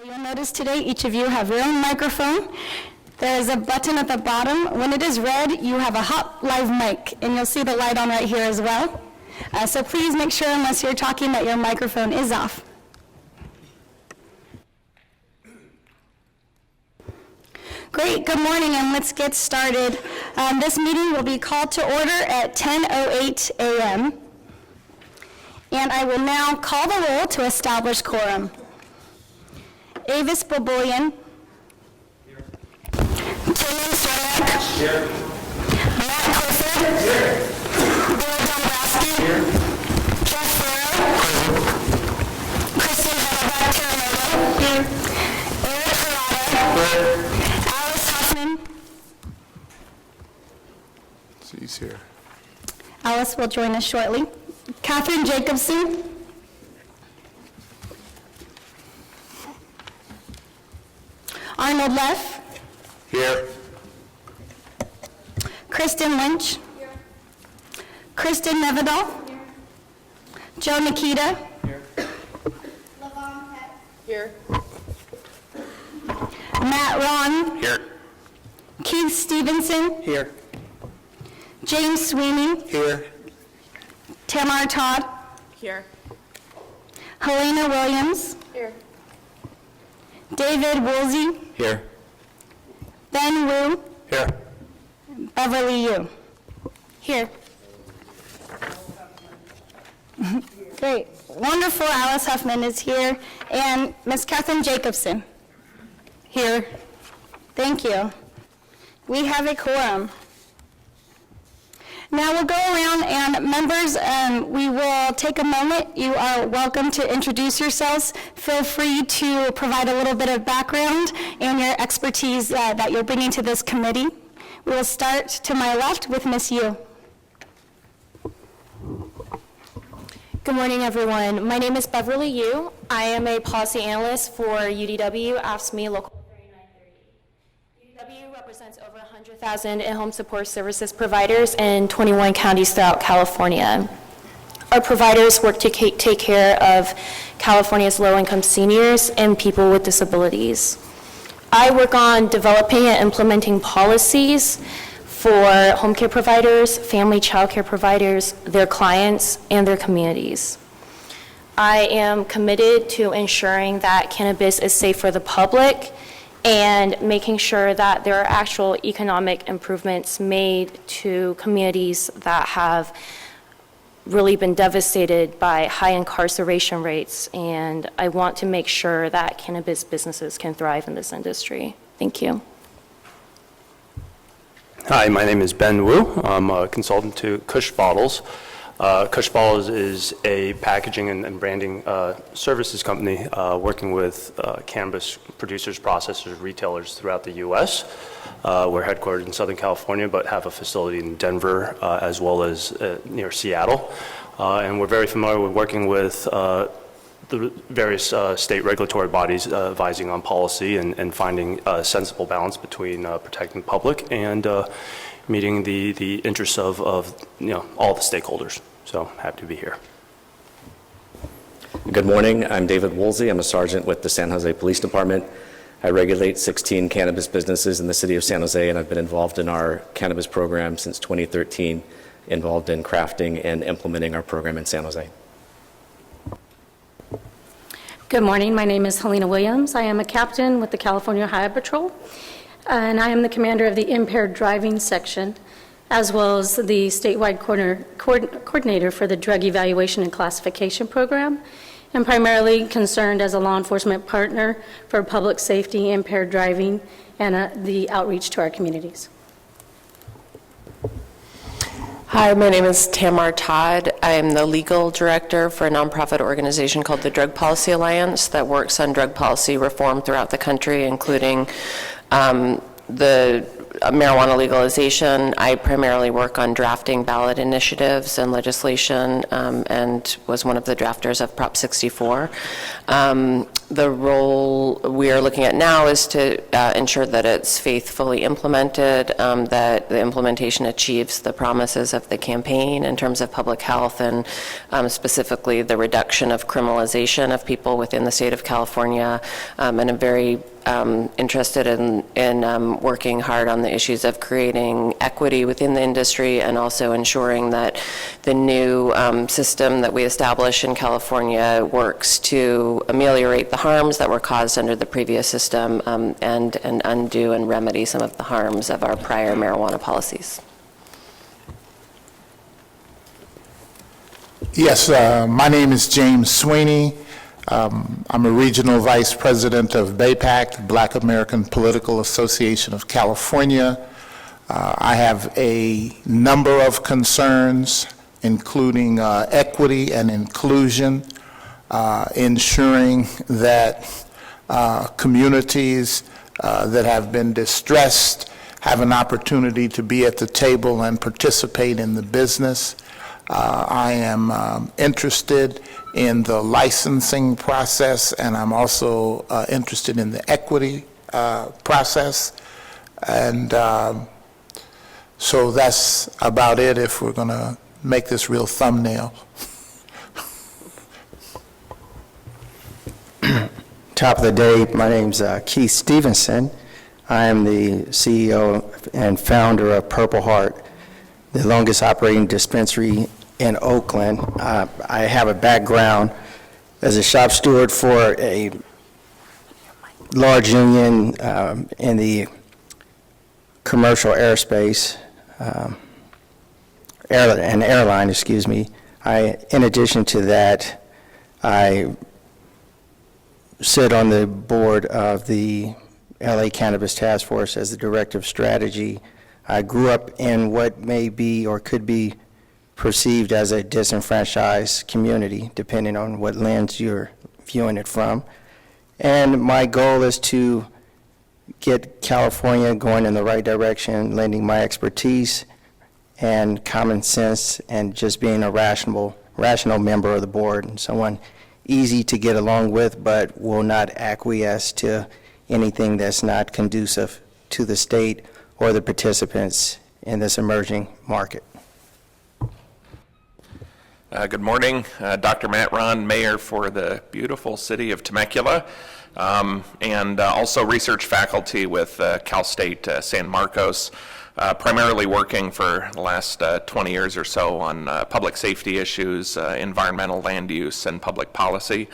You'll notice today each of you have your own microphone. There is a button at the bottom. When it is red, you have a hot live mic, and you'll see the light on right here as well. So please make sure, unless you're talking, that your microphone is off. Great, good morning, and let's get started. This meeting will be called to order at 10:08 a.m. And I will now call the roll to establish quorum. Avis Boboyan. Here. Timon Sornak. Here. Matt Clifford. Here. Bill Dombrowski. Here. Jeff Farrow. Kristen Hellebuck. Here. Eric Harada. Here. Alice Huffman. She's here. Alice will join us shortly. Catherine Jacobson. Arnold Leff. Here. Kristen Lynch. Here. Kristen Nevedal. Here. Joe Nikita. Here. Lavon Peck. Here. Matt Ron. Here. Keith Stevenson. Here. James Sweeney. Here. Tamar Todd. Here. Helena Williams. Here. David Woolsey. Here. Ben Wu. Here. Beverly Yu. Here. Great. Wonderful. Alice Huffman is here. And Miss Catherine Jacobson. Here. Thank you. We have a quorum. Now we'll go around, and members, we will take a moment. You are welcome to introduce yourselves. Feel free to provide a little bit of background and your expertise that you're bringing to this committee. We will start to my left with Ms. Yu. Good morning, everyone. My name is Beverly Yu. I am a policy analyst for UDW, AFSCME Local 3930. UDW represents over 100,000 in-home support services providers in 21 counties throughout California. Our providers work to take care of California's low-income seniors and people with disabilities. I work on developing and implementing policies for home care providers, family child care providers, their clients, and their communities. I am committed to ensuring that cannabis is safe for the public and making sure that there are actual economic improvements made to communities that have really been devastated by high incarceration rates, and I want to make sure that cannabis businesses can thrive in this industry. Thank you. Hi, my name is Ben Wu. I'm a consultant to Kush Bottles. Kush Bottles is a packaging and branding services company working with cannabis producers, processors, retailers throughout the U.S. We're headquartered in Southern California, but have a facility in Denver as well as near Seattle. And we're very familiar with working with the various state regulatory bodies advising on policy and finding a sensible balance between protecting the public and meeting the interests of all the stakeholders. So happy to be here. Good morning. I'm David Woolsey. I'm a sergeant with the San Jose Police Department. I regulate 16 cannabis businesses in the city of San Jose, and I've been involved in our cannabis program since 2013, involved in crafting and implementing our program in San Jose. Good morning. My name is Helena Williams. I am a captain with the California Highway Patrol, and I am the commander of the impaired driving section, as well as the statewide coordinator for the drug evaluation and classification program, and primarily concerned as a law enforcement partner for public safety, impaired driving, and the outreach to our communities. Hi, my name is Tamar Todd. I'm the legal director for a nonprofit organization called the Drug Policy Alliance that works on drug policy reform throughout the country, including the marijuana legalization. I primarily work on drafting ballot initiatives and legislation and was one of the drafters of Prop 64. The role we are looking at now is to ensure that it's faithfully implemented, that the implementation achieves the promises of the campaign in terms of public health and specifically the reduction of criminalization of people within the state of California. And I'm very interested in working hard on the issues of creating equity within the industry and also ensuring that the new system that we establish in California works to ameliorate the harms that were caused under the previous system and undo and remedy some of the harms of our prior marijuana policies. Yes, my name is James Sweeney. I'm a regional vice president of BAPAC, the Black American Political Association of California. I have a number of concerns, including equity and inclusion, ensuring that communities that have been distressed have an opportunity to be at the table and participate in the business. I am interested in the licensing process, and I'm also interested in the equity process. And so that's about it if we're going to make this real thumbnail. Top of the day, my name's Keith Stevenson. I am the CEO and founder of Purple Heart, the longest operating dispensary in Oakland. I have a background as a shop steward for a large union in the commercial airspace, airline, excuse me. In addition to that, I sit on the board of the LA Cannabis Task Force as the Director of Strategy. I grew up in what may be or could be perceived as a disenfranchised community, depending on what lens you're viewing it from. And my goal is to get California going in the right direction, lending my expertise and common sense and just being a rational member of the board, and someone easy to get along with, but will not acquiesce to anything that's not conducive to the state or the participants in this emerging market. Good morning, Dr. Matt Ron, Mayor for the beautiful city of Temecula, and also research faculty with Cal State San Marcos, primarily working for the last 20 years or so on public safety issues, environmental land use, and public policy.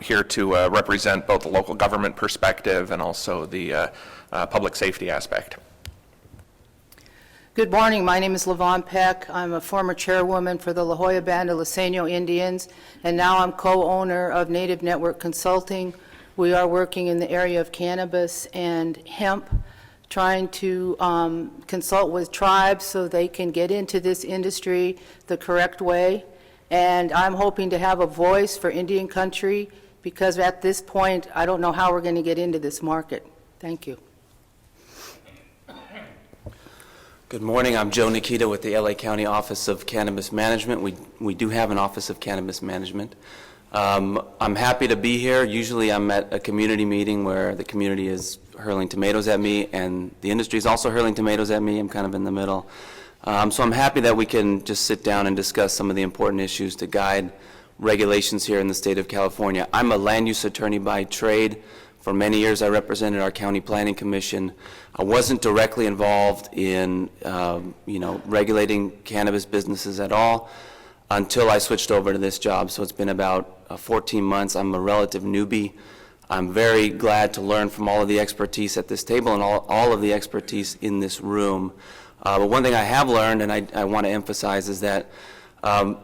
Here to represent both the local government perspective and also the public safety aspect. Good morning. My name is LaVon Peck. I'm a former chairwoman for the La Jolla Band of Liseño Indians, and now I'm co-owner of Native Network Consulting. We are working in the area of cannabis and hemp, trying to consult with tribes so they can get into this industry the correct way. And I'm hoping to have a voice for Indian country, because at this point, I don't know how we're going to get into this market. Thank you. Good morning. I'm Joe Nikita with the LA County Office of Cannabis Management. We do have an Office of Cannabis Management. I'm happy to be here. Usually I'm at a community meeting where the community is hurling tomatoes at me and the industry is also hurling tomatoes at me. I'm kind of in the middle. So I'm happy that we can just sit down and discuss some of the important issues to guide regulations here in the state of California. I'm a land use attorney by trade. For many years, I represented our county planning commission. I wasn't directly involved in, regulating cannabis businesses at all until I switched over to this job. So it's been about 14 months. I'm a relative newbie. I'm very glad to learn from all of the expertise at this table and all of the expertise in this room. But one thing I have learned, and I want to emphasize, is that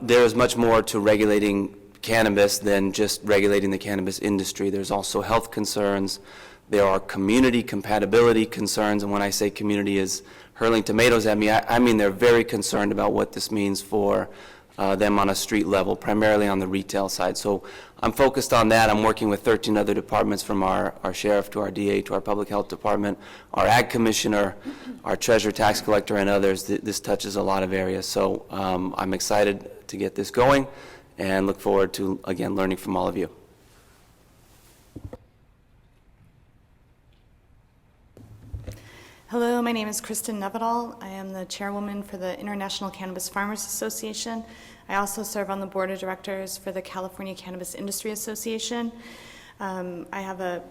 there is much more to regulating cannabis than just regulating the cannabis industry. There's also health concerns. There are community compatibility concerns, and when I say community is hurling tomatoes at me, I mean they're very concerned about what this means for them on a street level, primarily on the retail side. So I'm focused on that. I'm working with 13 other departments, from our sheriff to our DA to our public health department, our ag commissioner, our treasurer, tax collector, and others. This touches a lot of areas. So I'm excited to get this going and look forward to, again, learning from all of you. Hello, my name is Kristen Nevedal. I am the chairwoman for the International Cannabis Farmers Association. I also serve on the board of directors for the California Cannabis Industry Association. I have a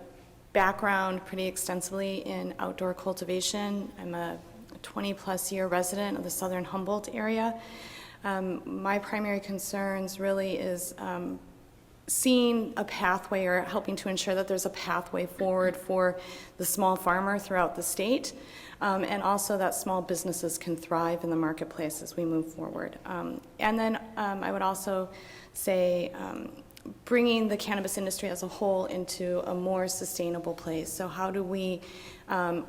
background pretty extensively in outdoor cultivation. I'm a 20-plus year resident of the southern Humboldt area. My primary concerns really is seeing a pathway or helping to ensure that there's a pathway forward for the small farmer throughout the state, and also that small businesses can thrive in the marketplace as we move forward. And then I would also say bringing the cannabis industry as a whole into a more sustainable place. So how do we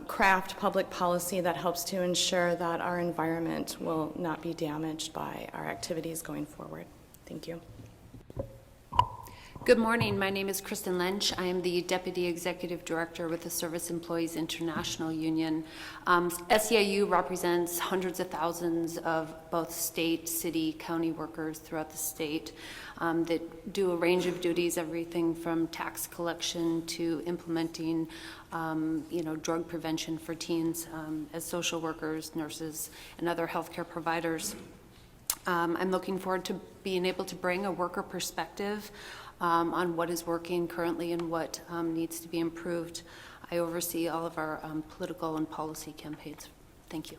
craft public policy that helps to ensure that our environment will not be damaged by our activities going forward? Thank you. Good morning. My name is Kristen Lynch. I am the Deputy Executive Director with the Service Employees International Union. SEIU represents hundreds of thousands of both state, city, county workers throughout the state that do a range of duties, everything from tax collection to implementing drug prevention for teens as social workers, nurses, and other healthcare providers. I'm looking forward to being able to bring a worker perspective on what is working currently and what needs to be improved. I oversee all of our political and policy campaigns. Thank you.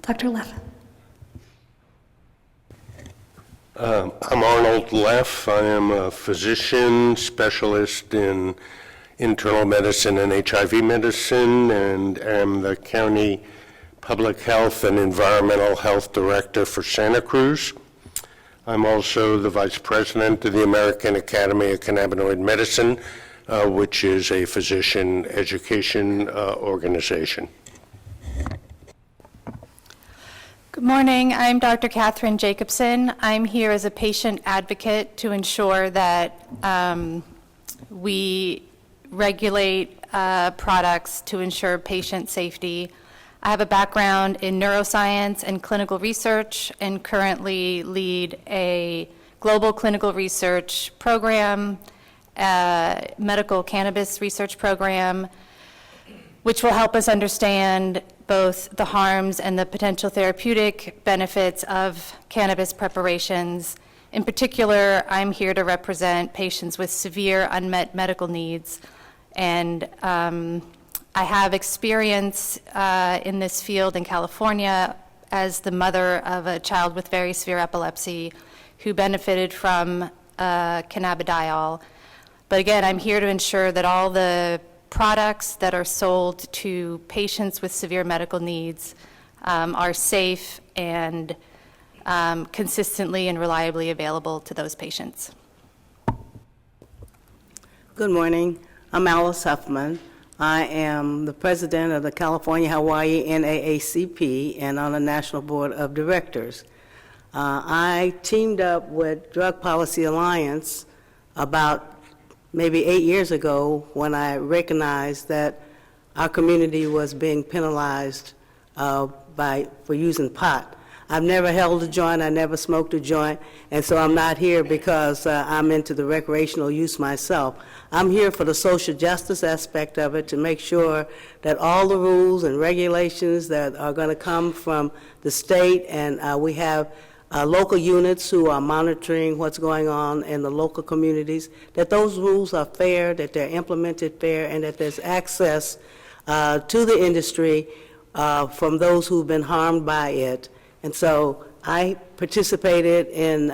Dr. Leff. I'm Arnold Leff. I am a physician specialist in internal medicine and HIV medicine, and am the County Public Health and Environmental Health Director for Santa Cruz. I'm also the Vice President of the American Academy of Cannabinoid Medicine, which is a physician education organization. Good morning. I'm Dr. Catherine Jacobson. I'm here as a patient advocate to ensure that we regulate products to ensure patient safety. I have a background in neuroscience and clinical research and currently lead a global clinical research program, medical cannabis research program, which will help us understand both the harms and the potential therapeutic benefits of cannabis preparations. In particular, I'm here to represent patients with severe unmet medical needs, and I have experience in this field in California as the mother of a child with very severe epilepsy who benefited from cannabidiol. But again, I'm here to ensure that all the products that are sold to patients with severe medical needs are safe and consistently and reliably available to those patients. Good morning. I'm Alice Huffman. I am the president of the California-Hawaii NAACP and on the National Board of Directors. I teamed up with Drug Policy Alliance about maybe 8 years ago when I recognized that our community was being penalized for using pot. I've never held a joint, I never smoked a joint, and so I'm not here because I'm into the recreational use myself. I'm here for the social justice aspect of it to make sure that all the rules and regulations that are going to come from the state, and we have local units who are monitoring what's going on in the local communities, that those rules are fair, that they're implemented fair, and that there's access to the industry from those who've been harmed by it. And so I participated in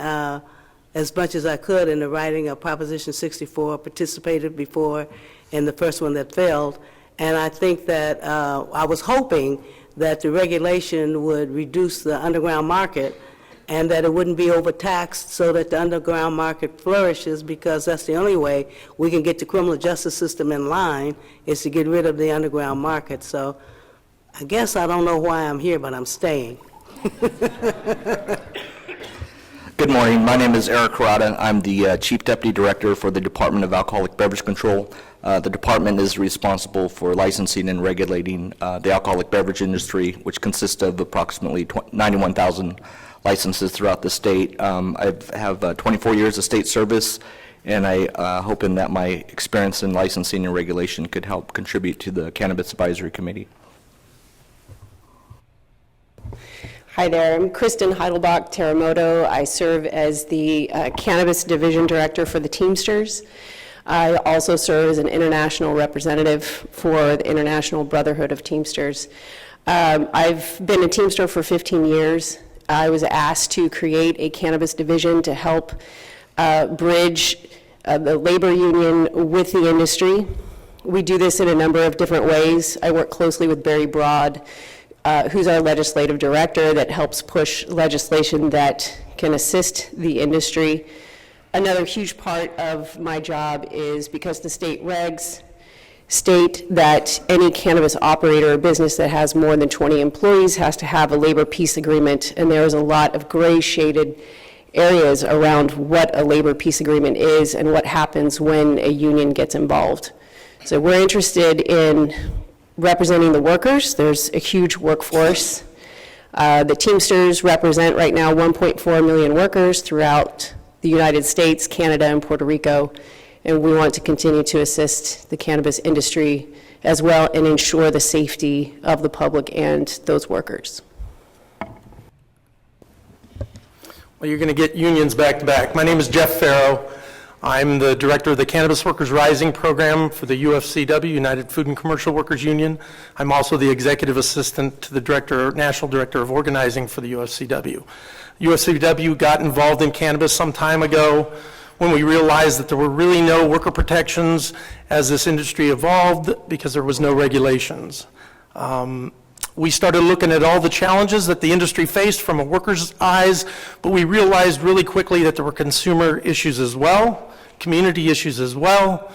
as much as I could in the writing of Proposition 64, participated before in the first one that failed, and I think that I was hoping that the regulation would reduce the underground market and that it wouldn't be overtaxed so that the underground market flourishes, because that's the only way we can get the criminal justice system in line, is to get rid of the underground market. So I guess I don't know why I'm here, but I'm staying. Good morning. My name is Eric Carrata. I'm the Chief Deputy Director for the Department of Alcoholic Beverage Control. The department is responsible for licensing and regulating the alcoholic beverage industry, which consists of approximately 91,000 licenses throughout the state. I have 24 years of state service and I hoping that my experience in licensing and regulation could help contribute to the Cannabis Advisory Committee. Hi there, I'm Kristen Heidelbach Teramoto. I serve as the Cannabis Division Director for the Teamsters. I also serve as an international representative for the International Brotherhood of Teamsters. I've been a Teamster for 15 years. I was asked to create a cannabis division to help bridge the labor union with the industry. We do this in a number of different ways. I work closely with Barry Broad, who's our legislative director, that helps push legislation that can assist the industry. Another huge part of my job is because the state regs state that any cannabis operator or business that has more than 20 employees has to have a labor peace agreement, and there is a lot of gray shaded areas around what a labor peace agreement is and what happens when a union gets involved. So we're interested in representing the workers. There's a huge workforce. The Teamsters represent right now 1.4 million workers throughout the United States, Canada, and Puerto Rico, and we want to continue to assist the cannabis industry as well and ensure the safety of the public and those workers. Well, you're going to get unions back to back. My name is Jeff Farrow. I'm the director of the Cannabis Workers Rising program for the UFCW, United Food and Commercial Workers Union. I'm also the executive assistant to the national director of organizing for the UFCW. UFCW got involved in cannabis some time ago when we realized that there were really no worker protections as this industry evolved because there was no regulations. We started looking at all the challenges that the industry faced from a worker's eyes, but we realized really quickly that there were consumer issues as well, community issues as well,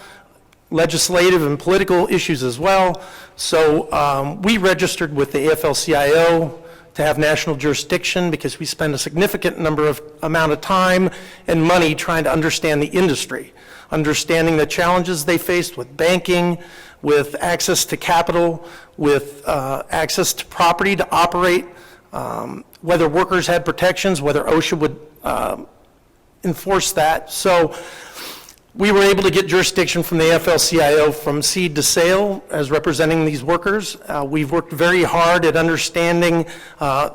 legislative and political issues as well. So we registered with the AFL-CIO to have national jurisdiction because we spend a significant amount of time and money trying to understand the industry, understanding the challenges they faced with banking, with access to capital, with access to property to operate, whether workers had protections, whether OSHA would enforce that. So we were able to get jurisdiction from the AFL-CIO from seed to sale as representing these workers. We've worked very hard at understanding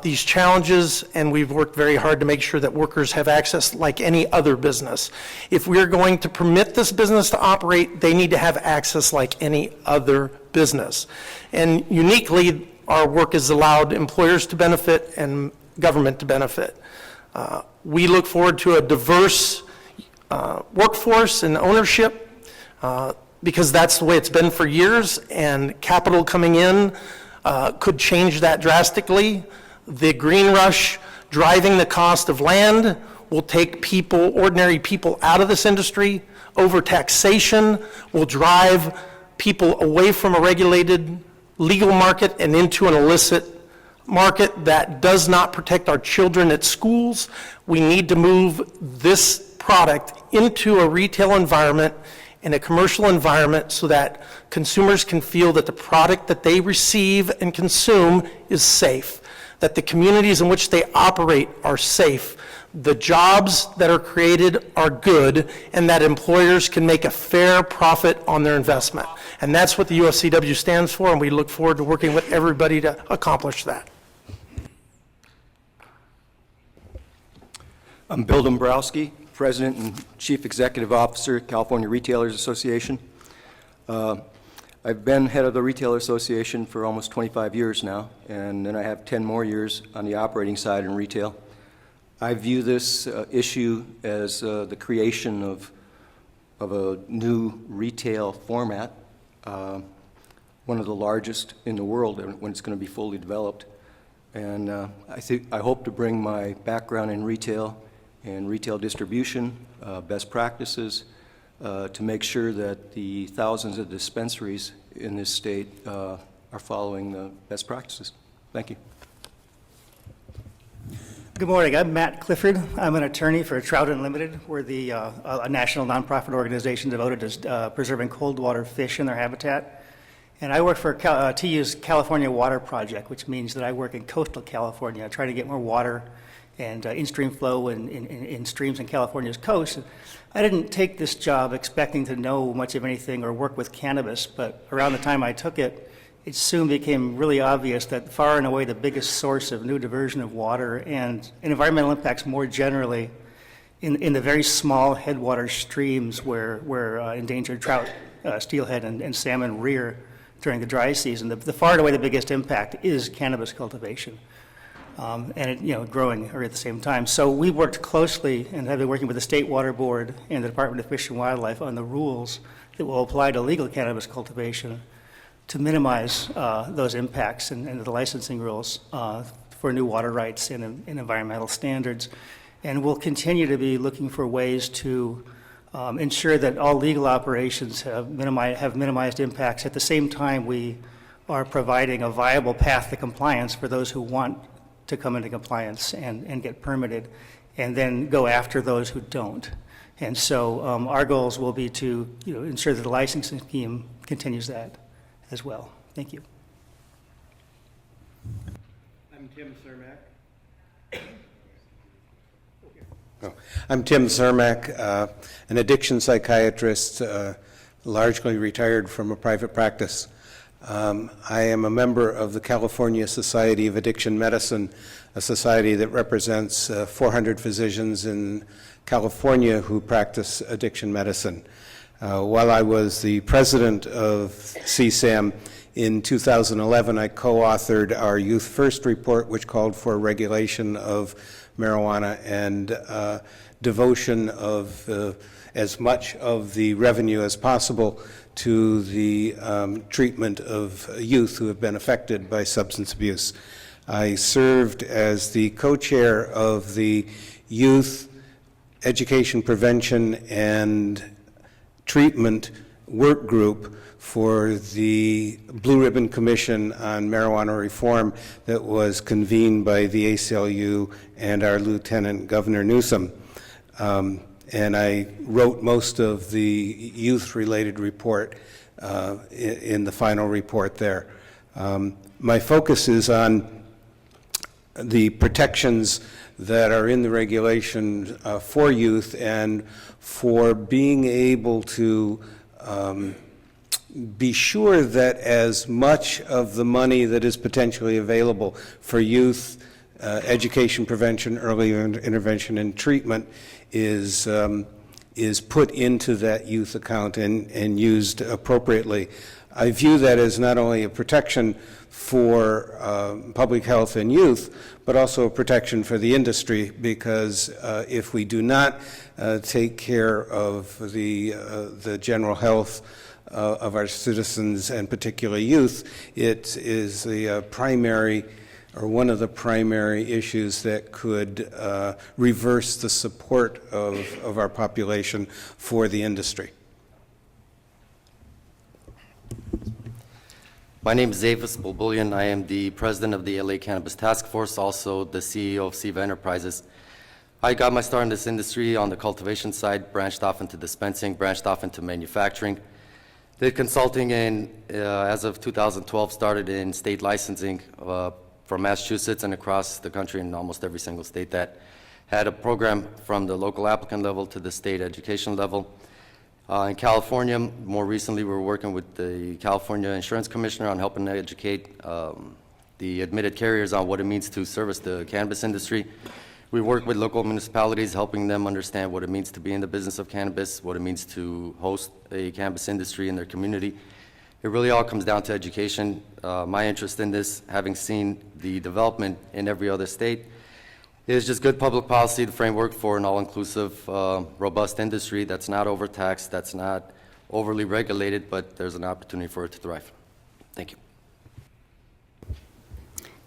these challenges, and we've worked very hard to make sure that workers have access like any other business. If we're going to permit this business to operate, they need to have access like any other business. And uniquely, our work has allowed employers to benefit and government to benefit. We look forward to a diverse workforce and ownership because that's the way it's been for years, and capital coming in could change that drastically. The green rush driving the cost of land will take people, ordinary people, out of this industry. Overtaxation will drive people away from a regulated legal market and into an illicit market that does not protect our children at schools. We need to move this product into a retail environment and a commercial environment so that consumers can feel that the product that they receive and consume is safe, that the communities in which they operate are safe, the jobs that are created are good, and that employers can make a fair profit on their investment. And that's what the UFCW stands for, and we look forward to working with everybody to accomplish that. I'm Bill Dombrowski, President and Chief Executive Officer, California Retailers Association. I've been head of the Retailer Association for almost 25 years now, and then I have 10 more years on the operating side in retail. I view this issue as the creation of a new retail format, one of the largest in the world when it's going to be fully developed. And I hope to bring my background in retail and retail distribution, best practices, to make sure that the thousands of dispensaries in this state are following the best practices. Thank you. Good morning. I'm Matt Clifford. I'm an attorney for Trout Unlimited. We're a national nonprofit organization devoted to preserving cold water fish in their habitat. And I work for TU's California Water Project, which means that I work in coastal California, trying to get more water in-stream flow in streams in California's coast. I didn't take this job expecting to know much of anything or work with cannabis, but around the time I took it, it soon became really obvious that far and away the biggest source of new diversion of water and environmental impacts more generally in the very small headwater streams where endangered trout, steelhead, and salmon rear during the dry season. The far and away the biggest impact is cannabis cultivation, and it, growing at the same time. So we worked closely and have been working with the State Water Board and the Department of Fish and Wildlife on the rules that will apply to legal cannabis cultivation to minimize those impacts and the licensing rules for new water rights and environmental standards. And we'll continue to be looking for ways to ensure that all legal operations have minimized impacts. At the same time, we are providing a viable path to compliance for those who want to come into compliance and get permitted, and then go after those who don't. And so our goals will be to ensure that the licensing scheme continues that as well. Thank you. I'm Tim Cermak, an addiction psychiatrist, largely retired from a private practice. I am a member of the California Society of Addiction Medicine, a society that represents 400 physicians in California who practice addiction medicine. While I was the president of CSAM in 2011, I co-authored our Youth First report, which called for regulation of marijuana and devotion of as much of the revenue as possible to the treatment of youth who have been affected by substance abuse. I served as the co-chair of the Youth Education Prevention and Treatment Work Group for the Blue Ribbon Commission on Marijuana Reform that was convened by the ACLU and our Lieutenant Governor Newsom. And I wrote most of the youth-related report in the final report there. My focus is on the protections that are in the regulation for youth and for being able to be sure that as much of the money that is potentially available for youth education, prevention, early intervention, and treatment is put into that youth account and used appropriately. I view that as not only a protection for public health and youth, but also a protection for the industry, because if we do not take care of the general health of our citizens, and particularly youth, it is the primary or one of the primary issues that could reverse the support of our population for the industry. My name is Avis Bulbulian. I am the president of the LA Cannabis Task Force, also the CEO of SIVA Enterprises. I got my start in this industry on the cultivation side, branched off into dispensing, branched off into manufacturing. Did consulting and as of 2012 started in state licensing from Massachusetts and across the country in almost every single state that had a program from the local applicant level to the state education level. In California, more recently, we're working with the California Insurance Commissioner on helping to educate the admitted carriers on what it means to service the cannabis industry. We work with local municipalities, helping them understand what it means to be in the business of cannabis, what it means to host a cannabis industry in their community. It really all comes down to education. My interest in this, having seen the development in every other state, is just good public policy, the framework for an all-inclusive, robust industry that's not overtaxed, that's not overly regulated, but there's an opportunity for it to thrive. Thank you.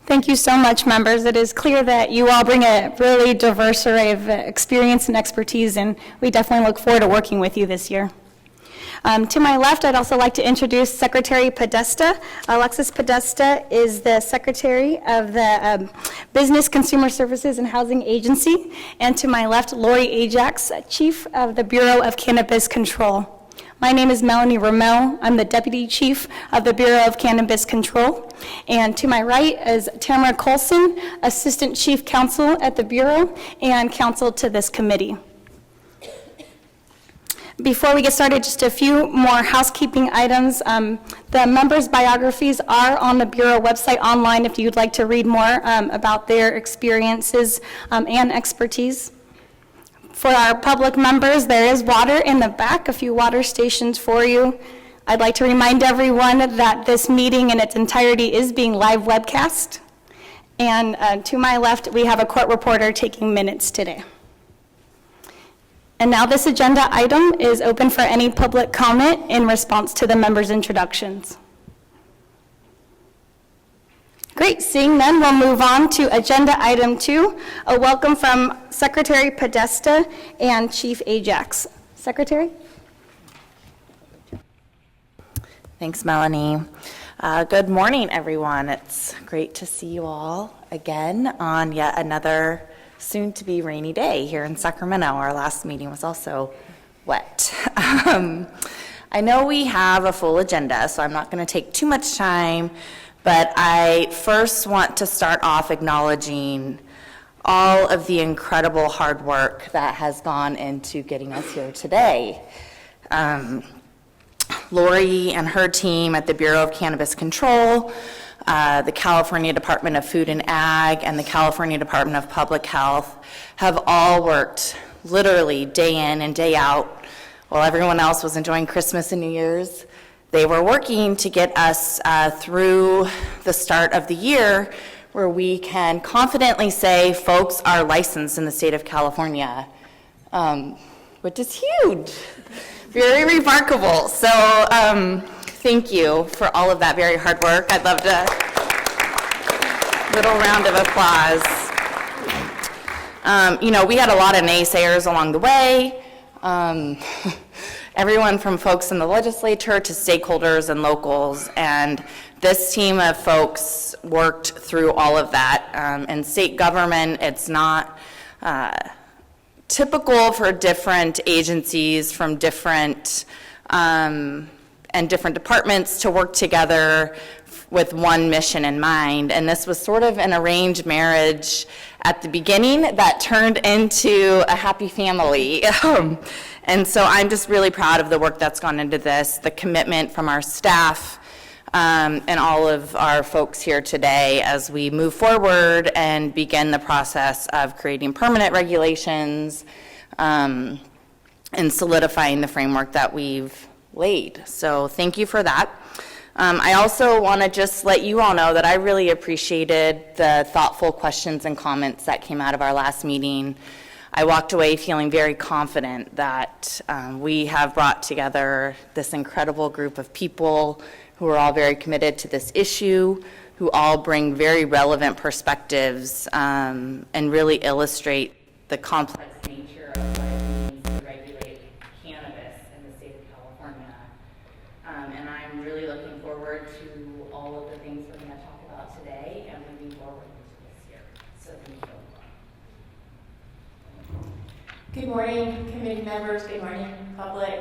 Thank you so much, members. It is clear that you all bring a really diverse array of experience and expertise, and we definitely look forward to working with you this year. To my left, I'd also like to introduce Secretary Podesta. Alexis Podesta is the Secretary of the Business, Consumer Services, and Housing Agency. And to my left, Lori Ajax, Chief of the Bureau of Cannabis Control. My name is Melanie Ramel. I'm the Deputy Chief of the Bureau of Cannabis Control. And to my right is Tamara Colson, Assistant Chief Counsel at the Bureau and counsel to this committee. Before we get started, just a few more housekeeping items. The members' biographies are on the Bureau website online if you'd like to read more about their experiences and expertise. For our public members, there is water in the back, a few water stations for you. I'd like to remind everyone that this meeting in its entirety is being live webcast. And to my left, we have a court reporter taking minutes today. And now this agenda item is open for any public comment in response to the members' introductions. Great, seeing none, we'll move on to agenda item 2, a welcome from Secretary Podesta and Chief Ajax. Secretary? Thanks, Melanie. Good morning, everyone. It's great to see you all again on yet another soon-to-be rainy day here in Sacramento. Our last meeting was also wet. I know we have a full agenda, so I'm not going to take too much time, but I first want to start off acknowledging all of the incredible hard work that has gone into getting us here today. Lori and her team at the Bureau of Cannabis Control, the California Department of Food and Ag, and the California Department of Public Health have all worked literally day in and day out while everyone else was enjoying Christmas and New Year's. They were working to get us through the start of the year where we can confidently say folks are licensed in the state of California, which is huge, very remarkable. So thank you for all of that very hard work. I'd love to, little round of applause. We had a lot of naysayers along the way. Everyone from folks in the legislature to stakeholders and locals, and this team of folks worked through all of that. In state government, it's not typical for different agencies from different and different departments to work together with one mission in mind, and this was sort of an arranged marriage at the beginning that turned into a happy family. And so I'm just really proud of the work that's gone into this, the commitment from our staff and all of our folks here today as we move forward and begin the process of creating permanent regulations and solidifying the framework that we've laid. So thank you for that. I also want to just let you all know that I really appreciated the thoughtful questions and comments that came out of our last meeting. I walked away feeling very confident that we have brought together this incredible group of people who are all very committed to this issue, who all bring very relevant perspectives and really illustrate the complex nature of what it means to regulate cannabis in the state of California. And I'm really looking forward to all of the things we're going to talk about today and moving forward into this year. So thank you. Good morning, committee members. Good morning, public.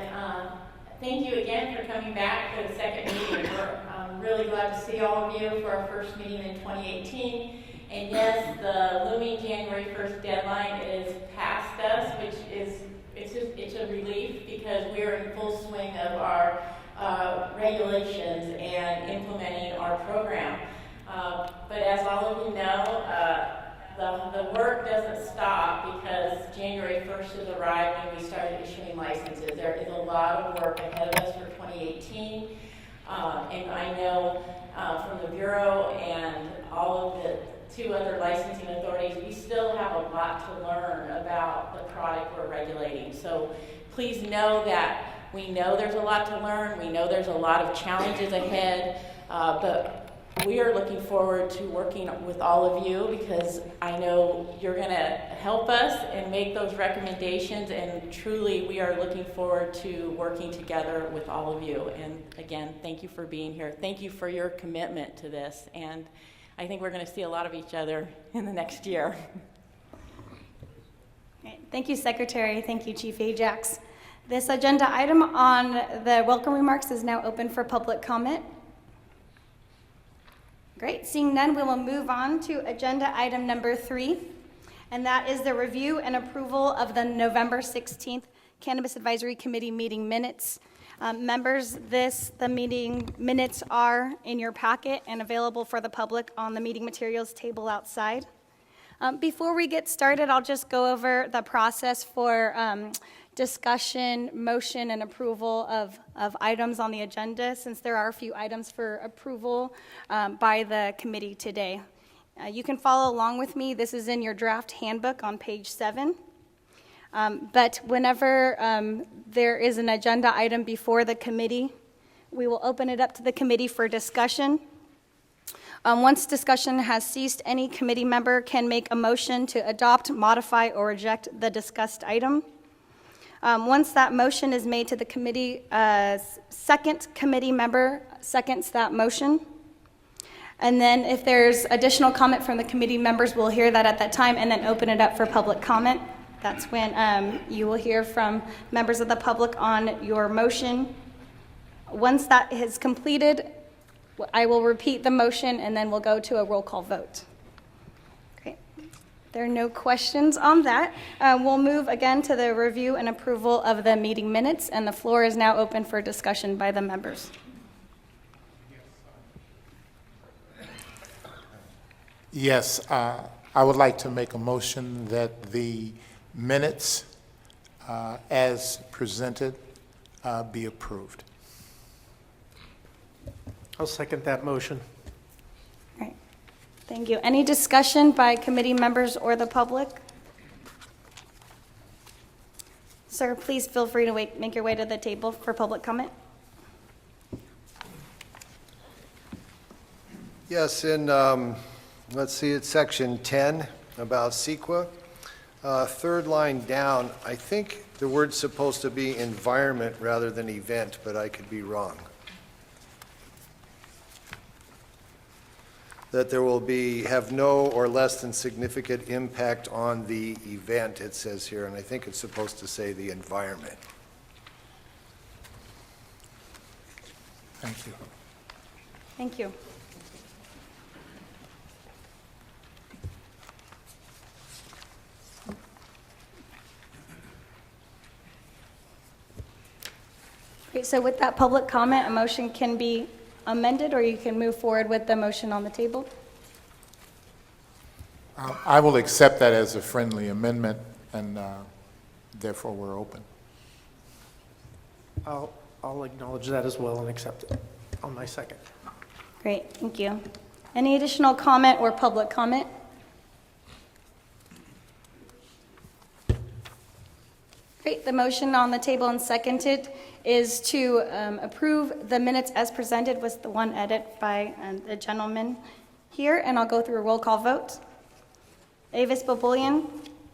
Thank you again for coming back for the second meeting. We're really glad to see all of you for our first meeting in 2018. And yes, the looming January 1st deadline is past us, which is it's a relief because we're in full swing of our regulations and implementing our program. But as all of you know, the work doesn't stop because January 1st has arrived and we started issuing licenses. There is a lot of work ahead of us for 2018. And I know from the Bureau and all of the 2 other licensing authorities, we still have a lot to learn about the product we're regulating. So please know that we know there's a lot to learn. We know there's a lot of challenges ahead, but we are looking forward to working with all of you because I know you're going to help us and make those recommendations, and truly we are looking forward to working together with all of you. And again, thank you for being here. Thank you for your commitment to this, and I think we're going to see a lot of each other in the next year. Thank you, Secretary. Thank you, Chief Ajax. This agenda item on the welcome remarks is now open for public comment. Great, seeing none, we will move on to agenda item number 3, and that is the review and approval of the November 16th Cannabis Advisory Committee meeting minutes. Members, the meeting minutes are in your packet and available for the public on the meeting materials table outside. Before we get started, I'll just go over the process for discussion, motion, and approval of items on the agenda, since there are a few items for approval by the committee today. You can follow along with me. This is in your draft handbook on page 7. But whenever there is an agenda item before the committee, we will open it up to the committee for discussion. Once discussion has ceased, any committee member can make a motion to adopt, modify, or reject the discussed item. Once that motion is made to the committee, second committee member seconds that motion. And then if there's additional comment from the committee members, we'll hear that at that time and then open it up for public comment. That's when you will hear from members of the public on your motion. Once that is completed, I will repeat the motion and then we'll go to a roll call vote. Okay. There are no questions on that. We'll move again to the review and approval of the meeting minutes, and the floor is now open for discussion by the members. Yes, I would like to make a motion that the minutes as presented be approved. I'll second that motion. All right. Thank you. Any discussion by committee members or the public? Sir, please feel free to make your way to the table for public comment. Yes, in, let's see, it's section 10 about CEQA. Third line down, I think the word's supposed to be environment rather than event, but I could be wrong. That there will have no or less than significant impact on the event, it says here, and I think it's supposed to say the environment. Thank you. Thank you. Great, so with that public comment, a motion can be amended, or you can move forward with the motion on the table. I will accept that as a friendly amendment, and therefore we're open. I'll acknowledge that as well and accept it on my second. Great, thank you. Any additional comment or public comment? Great, the motion on the table and seconded is to approve the minutes as presented with the one edit by the gentleman here, and I'll go through a roll call vote. Avis Bobulian.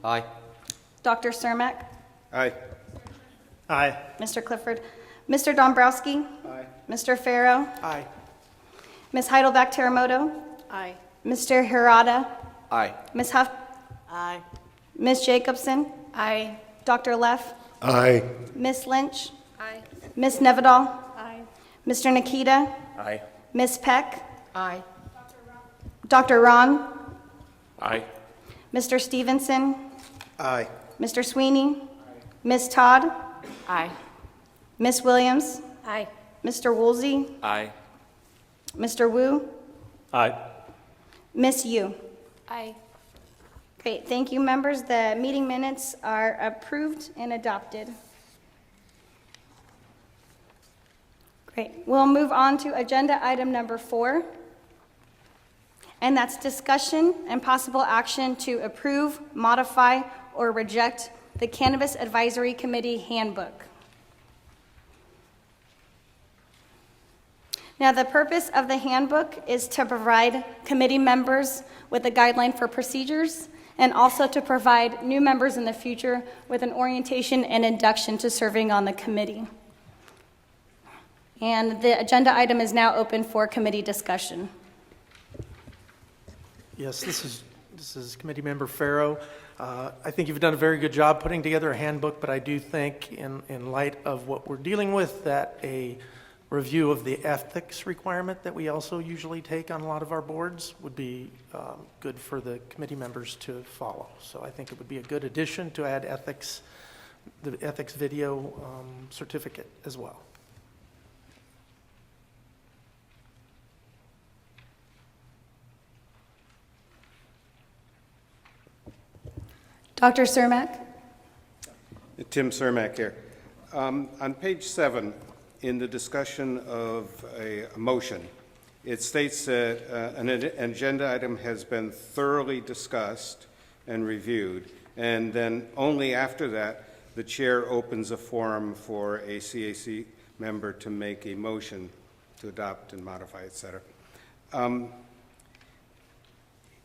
Aye. Dr. Cermak. Aye. Aye. Mr. Clifford. Mr. Dombrowski. Aye. Mr. Farrow. Aye. Ms. Heidelbach Teramoto. Aye. Mr. Hirata. Aye. Ms. Huff. Aye. Ms. Jacobson. Aye. Dr. Leff. Aye. Ms. Lynch. Aye. Ms. Nevedal. Aye. Mr. Nikita. Aye. Ms. Peck. Aye. Dr. Ron. Aye. Mr. Stevenson. Aye. Mr. Sweeney. Ms. Todd. Aye. Ms. Williams. Aye. Mr. Woolsey. Aye. Mr. Wu. Aye. Ms. Yu. Aye. Great, thank you, members. The meeting minutes are approved and adopted. Great, we'll move on to agenda item number 4, and that's discussion and possible action to approve, modify, or reject the Cannabis Advisory Committee handbook. Now, the purpose of the handbook is to provide committee members with a guideline for procedures, and also to provide new members in the future with an orientation and induction to serving on the committee. And the agenda item is now open for committee discussion. Yes, This is Committee Member Farrow. I think you've done a very good job putting together a handbook, but I do think in light of what we're dealing with, that a review of the ethics requirement that we also usually take on a lot of our boards would be good for the committee members to follow. So I think it would be a good addition to add ethics, the ethics video certificate as well. Dr. Cermak? Tim Cermak here. On page 7, in the discussion of a motion, it states that an agenda item has been thoroughly discussed and reviewed, and then only after that, the chair opens a forum for a CAC member to make a motion to adopt and modify, et cetera.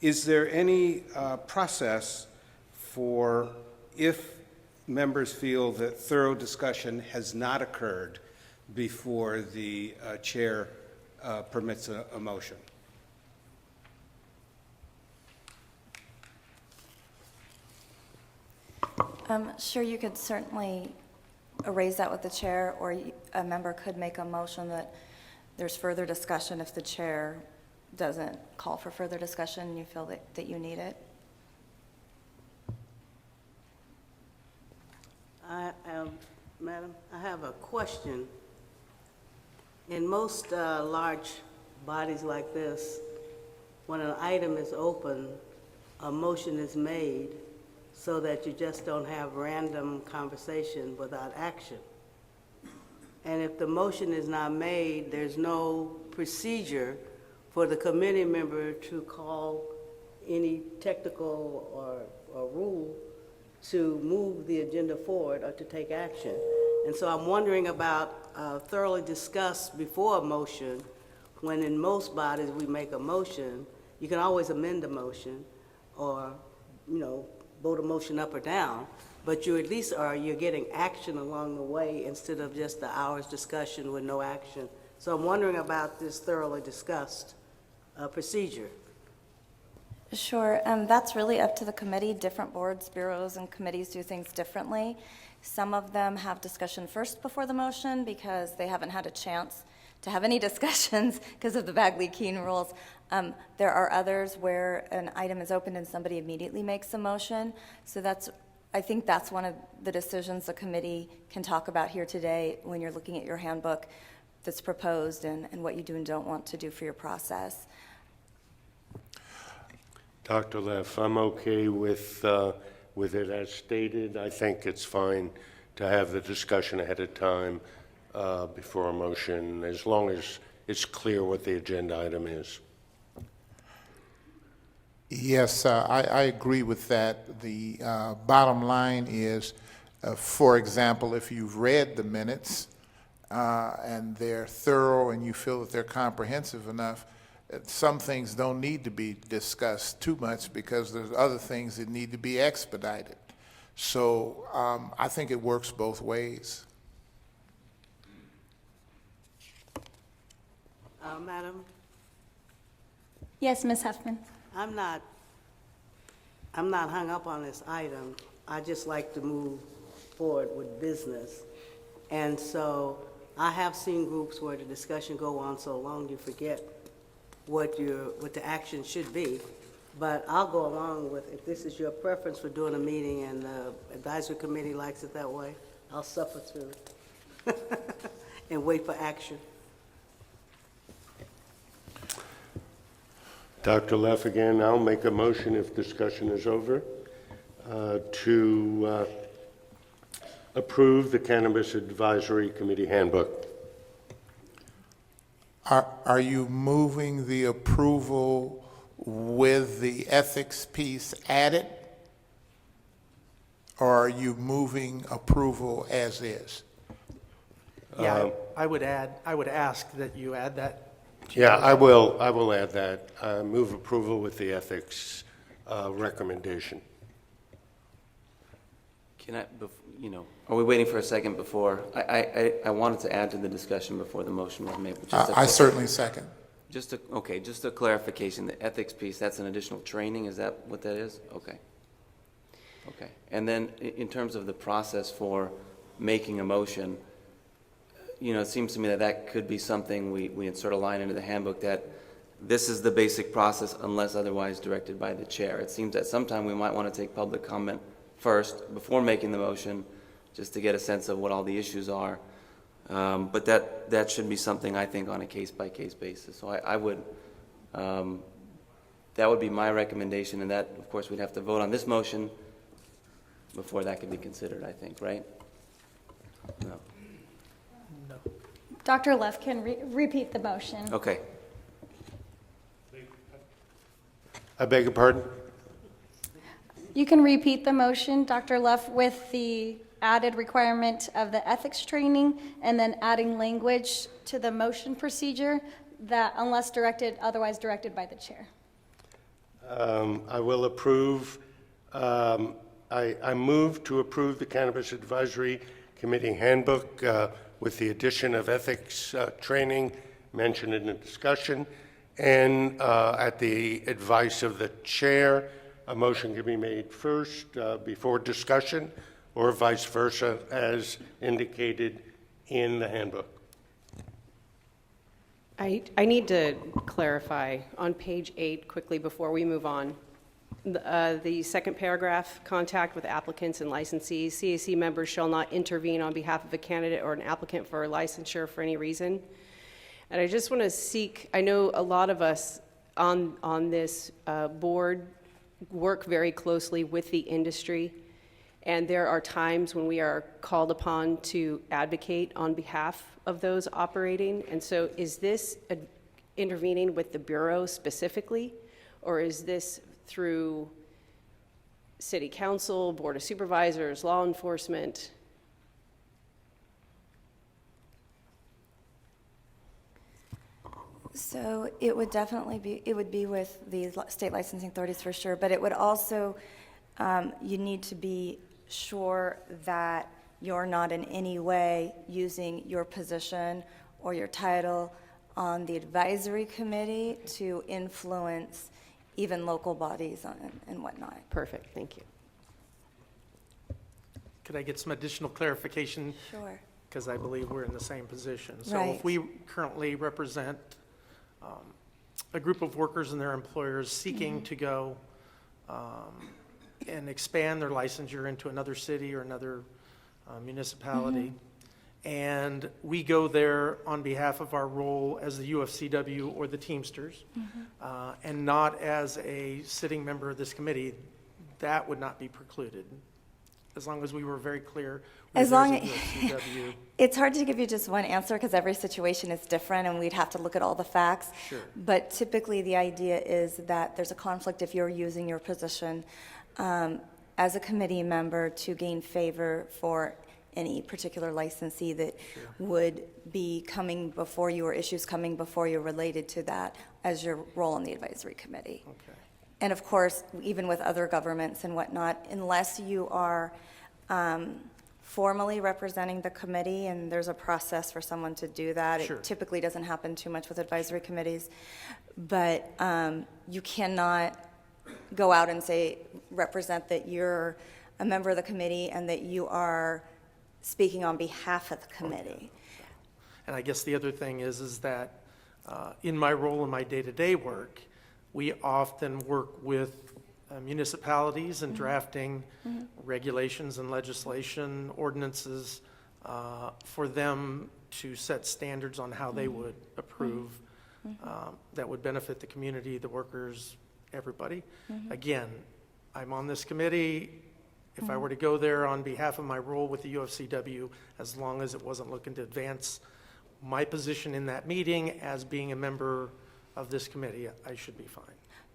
Is there any process for if members feel that thorough discussion has not occurred before the chair permits a motion? Sure, you could certainly raise that with the chair, or a member could make a motion that there's further discussion if the chair doesn't call for further discussion and you feel that you need it. Madam, I have a question. In most large bodies like this, when an item is open, a motion is made so that you just don't have random conversation without action. And if the motion is not made, there's no procedure for the committee member to call any technical or rule to move the agenda forward or to take action. And so I'm wondering about thoroughly discussed before a motion, when in most bodies we make a motion, you can always amend a motion or, vote a motion up or down, but you at least you're getting action along the way instead of just the hour's discussion with no action. So I'm wondering about this thoroughly discussed procedure. Sure, that's really up to the committee. Different boards, bureaus, and committees do things differently. Some of them have discussion first before the motion because they haven't had a chance to have any discussions because of the Bagley-Keene rules. There are others where an item is opened and somebody immediately makes a motion. So I think that's one of the decisions the committee can talk about here today when you're looking at your handbook that's proposed and what you do and don't want to do for your process. Dr. Leff, I'm okay with it as stated. I think it's fine to have the discussion ahead of time before a motion, as long as it's clear what the agenda item is. Yes, I agree with that. The bottom line is, for example, if you've read the minutes and they're thorough and you feel that they're comprehensive enough, some things don't need to be discussed too much because there's other things that need to be expedited. So I think it works both ways. Madam? Yes, Ms. Huffman. I'm not hung up on this item. I just like to move forward with business. And so I have seen groups where the discussion go on so long you forget what the action should be. But I'll go along with, if this is your preference for doing a meeting and the advisory committee likes it that way, I'll suffer through and wait for action. Dr. Leff, again, I'll make a motion if discussion is over to approve the Cannabis Advisory Committee Handbook. Are you moving the approval with the ethics piece added? Or are you moving approval as is? Yeah, I would ask that you add that. Yeah, I will add that. Move approval with the ethics recommendation. Can I, are we waiting for a second before? I wanted to add to the discussion before the motion was made. I certainly second. Just a clarification, the ethics piece, that's an additional training, is that what that is? Okay. Okay. And then in terms of the process for making a motion, it seems to me that that could be something we insert a line into the handbook that this is the basic process unless otherwise directed by the chair. It seems that sometime we might want to take public comment first before making the motion, just to get a sense of what all the issues are. But that should be something, I think, on a case-by-case basis. So I would, that would be my recommendation, and that, of course, we'd have to vote on this motion before that could be considered, I think, right? No. Dr. Leff can repeat the motion. Okay. I beg your pardon? You can repeat the motion, Dr. Leff, with the added requirement of the ethics training and then adding language to the motion procedure that unless directed, otherwise directed by the chair. I will approve. I move to approve the Cannabis Advisory Committee handbook with the addition of ethics training mentioned in the discussion, and at the advice of the chair, a motion can be made first before discussion, or vice versa, as indicated in the handbook. I need to clarify on page 8 quickly before we move on. The second paragraph, contact with applicants and licensees. CAC members shall not intervene on behalf of a candidate or an applicant for licensure for any reason. And I just want to seek, I know a lot of us on this board work very closely with the industry, and there are times when we are called upon to advocate on behalf of those operating. And so is this intervening with the Bureau specifically, or is this through City Council, Board of Supervisors, law enforcement? So it would definitely be, it would be with the state licensing authorities for sure, but it would also, you need to be sure that you're not in any way using your position or your title on the advisory committee to influence even local bodies and whatnot. Perfect, thank you. Could I get some additional clarification? Sure. Because I believe we're in the same position. So Right. if we currently represent a group of workers and their employers seeking to go and expand their licensure into another city or another municipality, and we go there on behalf of our role as the UFCW or the Teamsters, and not as a sitting member of this committee, that would not be precluded, as long as we were very clear. As long as UFCW. It's hard to give you just one answer because every situation is different and we'd have to look at all the facts. Sure. But typically the idea is that there's a conflict if you're using your position as a committee member to gain favor for any particular licensee that would be coming before you or issues coming before you related to that as your role on the advisory committee. Okay. And of course, even with other governments and whatnot, unless you are formally representing the committee, and there's a process for someone to do that. Sure. It typically doesn't happen too much with advisory committees, but you cannot go out and say, represent that you're a member of the committee and that you are speaking on behalf of the committee. And I guess the other thing is that in my role in my day-to-day work, we often work with municipalities in drafting regulations and legislation, ordinances, for them to set standards on how they would approve that would benefit the community, the workers, everybody. Again, I'm on this committee. If I were to go there on behalf of my role with the UFCW, as long as it wasn't looking to advance my position in that meeting as being a member of this committee, I should be fine.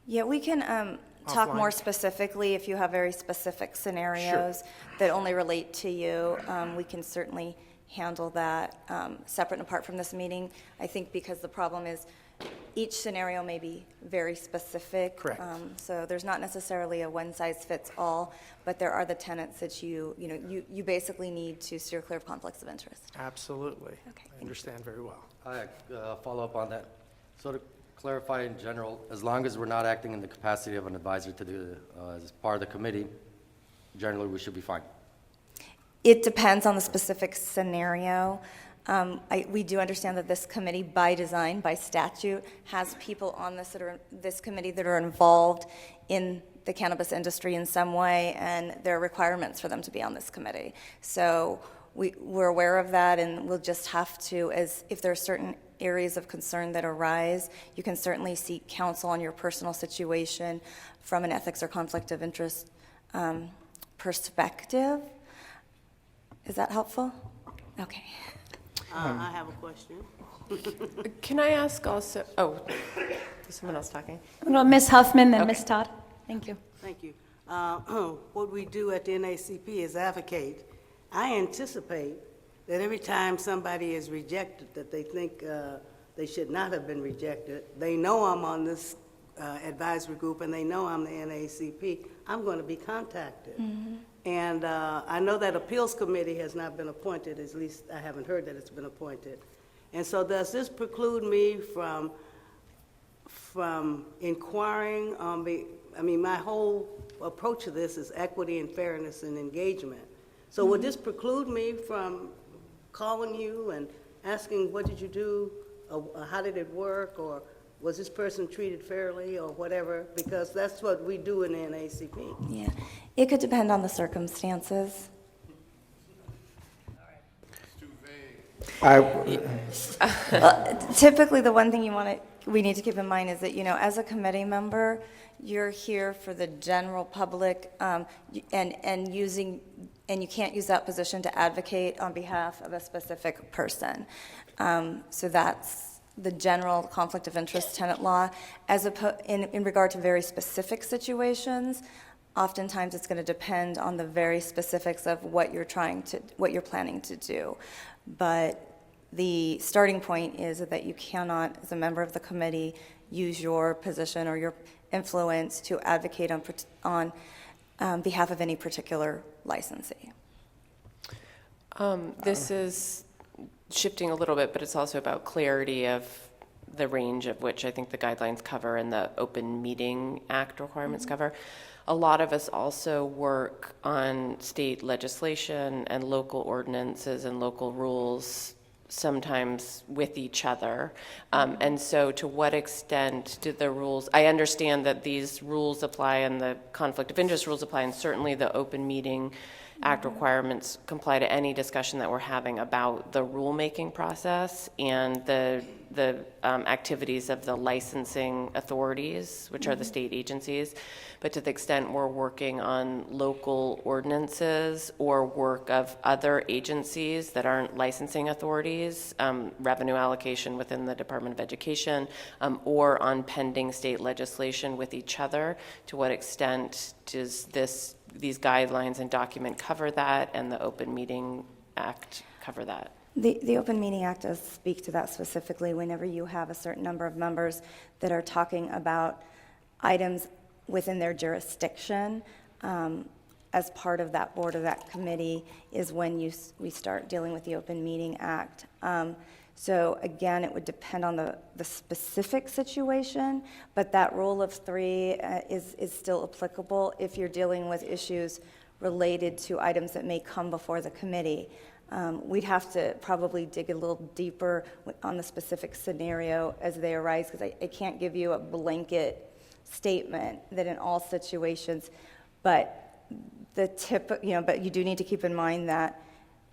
Yeah, we can talk Offline. more specifically if you have very specific scenarios that only relate to you. We can certainly handle that separate and apart from this meeting. I think because the problem is each scenario may be very specific. Correct. So there's not necessarily a one-size-fits-all, but there are the tenets that you basically need to steer clear of conflicts of interest. Absolutely. Okay. I understand very well. I follow up on that. So clarify in general, as long as we're not acting in the capacity of an advisor to the, as part of the committee, generally we should be fine. It depends on the specific scenario. We do understand that this committee, by design, by statute, has people on this committee that are involved in the cannabis industry in some way, and there are requirements for them to be on this committee. So we're aware of that, and we'll just have to, if there are certain areas of concern that arise, you can certainly seek counsel on your personal situation from an ethics or conflict of interest perspective. Is that helpful? Okay. I have a question. Can I ask also, is someone else talking? No, Ms. Huffman, then Okay. Ms. Todd. Thank you. Thank you. What we do at the NACP is advocate. I anticipate that every time somebody is rejected that they think they should not have been rejected, they know I'm on this advisory group and they know I'm the NACP, I'm going to be contacted. Mm-hmm. And I know that appeals committee has not been appointed, at least I haven't heard that it's been appointed. And so does this preclude me from inquiring on my whole approach to this is equity and fairness and engagement. So would this preclude me from calling you and asking, what did you do, or how did it work, or was this person treated fairly, or whatever? Because that's what we do in the NACP. Yeah, it could depend on the circumstances. Typically, the one thing we need to keep in mind is that, as a committee member, you're here for the general public, and you can't use that position to advocate on behalf of a specific person. So that's the general conflict of interest tenant law. In regard to very specific situations, oftentimes it's going to depend on the very specifics of what you're planning to do. But the starting point is that you cannot, as a member of the committee, use your position or your influence to advocate on behalf of any particular licensee. This is shifting a little bit, but it's also about clarity of the range of which I think the guidelines cover and the Open Meeting Act requirements cover. A lot of us also work on state legislation and local ordinances and local rules, sometimes with each other. And so to what extent do the rules, I understand that these rules apply and the conflict of interest rules apply, and certainly the Open Meeting Act requirements comply to any discussion that we're having about the rulemaking process and the activities of the licensing authorities, which are the state agencies. But to the extent we're working on local ordinances or work of other agencies that aren't licensing authorities, revenue allocation within the Department of Education, or on pending state legislation with each other, to what extent does these guidelines and document cover that, and the Open Meeting Act cover that? The Open Meeting Act does speak to that specifically whenever you have a certain number of members that are talking about items within their jurisdiction. As part of that board or that committee is when we start dealing with the Open Meeting Act. So again, it would depend on the specific situation, but that rule of three is still applicable if you're dealing with issues related to items that may come before the committee. We'd have to probably dig a little deeper on the specific scenario as they arise, because I can't give you a blanket statement that in all situations, but but you do need to keep in mind that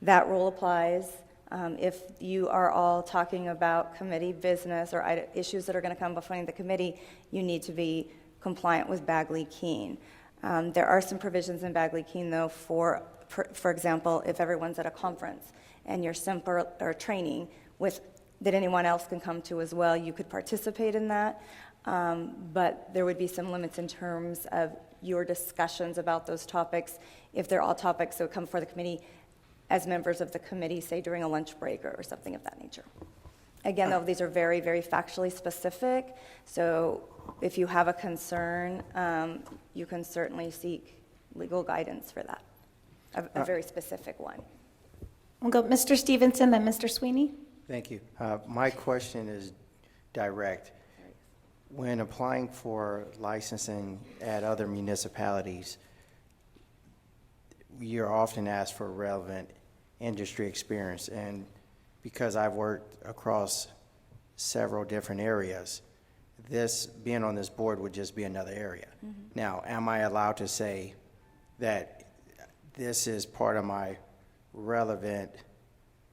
that rule applies. If you are all talking about committee business or issues that are going to come before the committee, you need to be compliant with Bagley-Keene. There are some provisions in Bagley-Keene, though, for example, if everyone's at a conference and you're or training that anyone else can come to as well, you could participate in that. But there would be some limits in terms of your discussions about those topics, if they're all topics that would come before the committee as members of the committee, say during a lunch break or something of that nature. Again, though, these are very, very factually specific, so if you have a concern, you can certainly seek legal guidance for that, a very specific one. We'll go Mr. Stevenson, then Mr. Sweeney. Thank you. My question is direct. when applying for licensing at other municipalities, you're often asked for relevant industry experience. And because I've worked across several different areas, this, being on this board would just be another area. Now, am I allowed to say that this is part of my relevant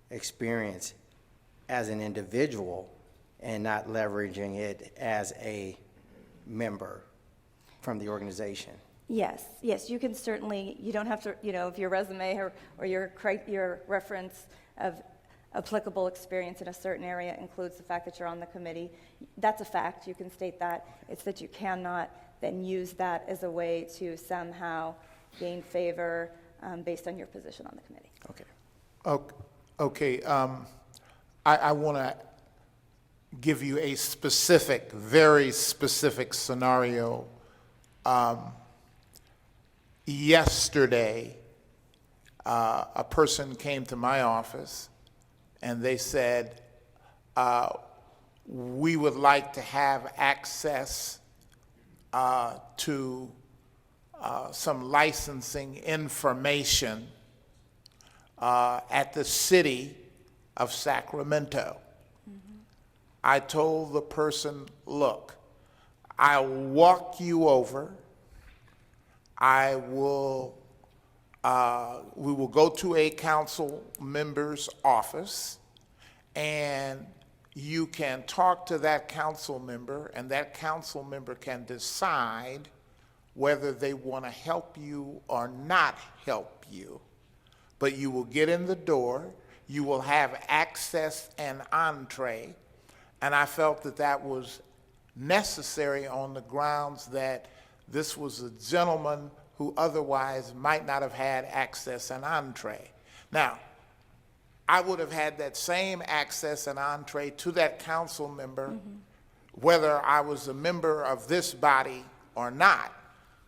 experience as an individual and not leveraging it as a member from the organization? Yes, yes, you can certainly, you don't have to, if your resume or your reference of applicable experience in a certain area includes the fact that you're on the committee, that's a fact, you can state that. It's that you cannot then use that as a way to somehow gain favor based on your position on the committee. Okay. Okay, I want to give you a specific, very specific scenario. Yesterday, a person came to my office and they said, we would like to have access to some licensing information at the city of Sacramento. I told the person, look, I'll walk you over. I will, we will go to a council member's office, and you can talk to that council member, and that council member can decide whether they want to help you or not help you. But you will get in the door, you will have access and entree, and I felt that that was necessary on the grounds that this was a gentleman who otherwise might not have had access and entree. Now, I would have had that same access and entree to that council member, whether I was a member of this body or not.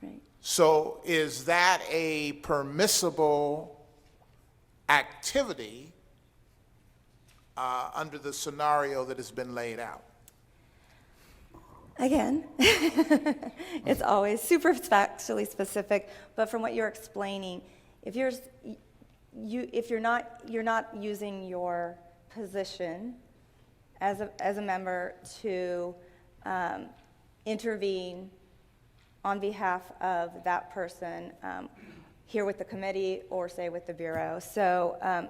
Right. So is that a permissible activity under the scenario that has been laid out? Again, it's always super factually specific, but from what you're explaining, if you're not using your position as a member to intervene on behalf of that person here with the committee or say with the Bureau. So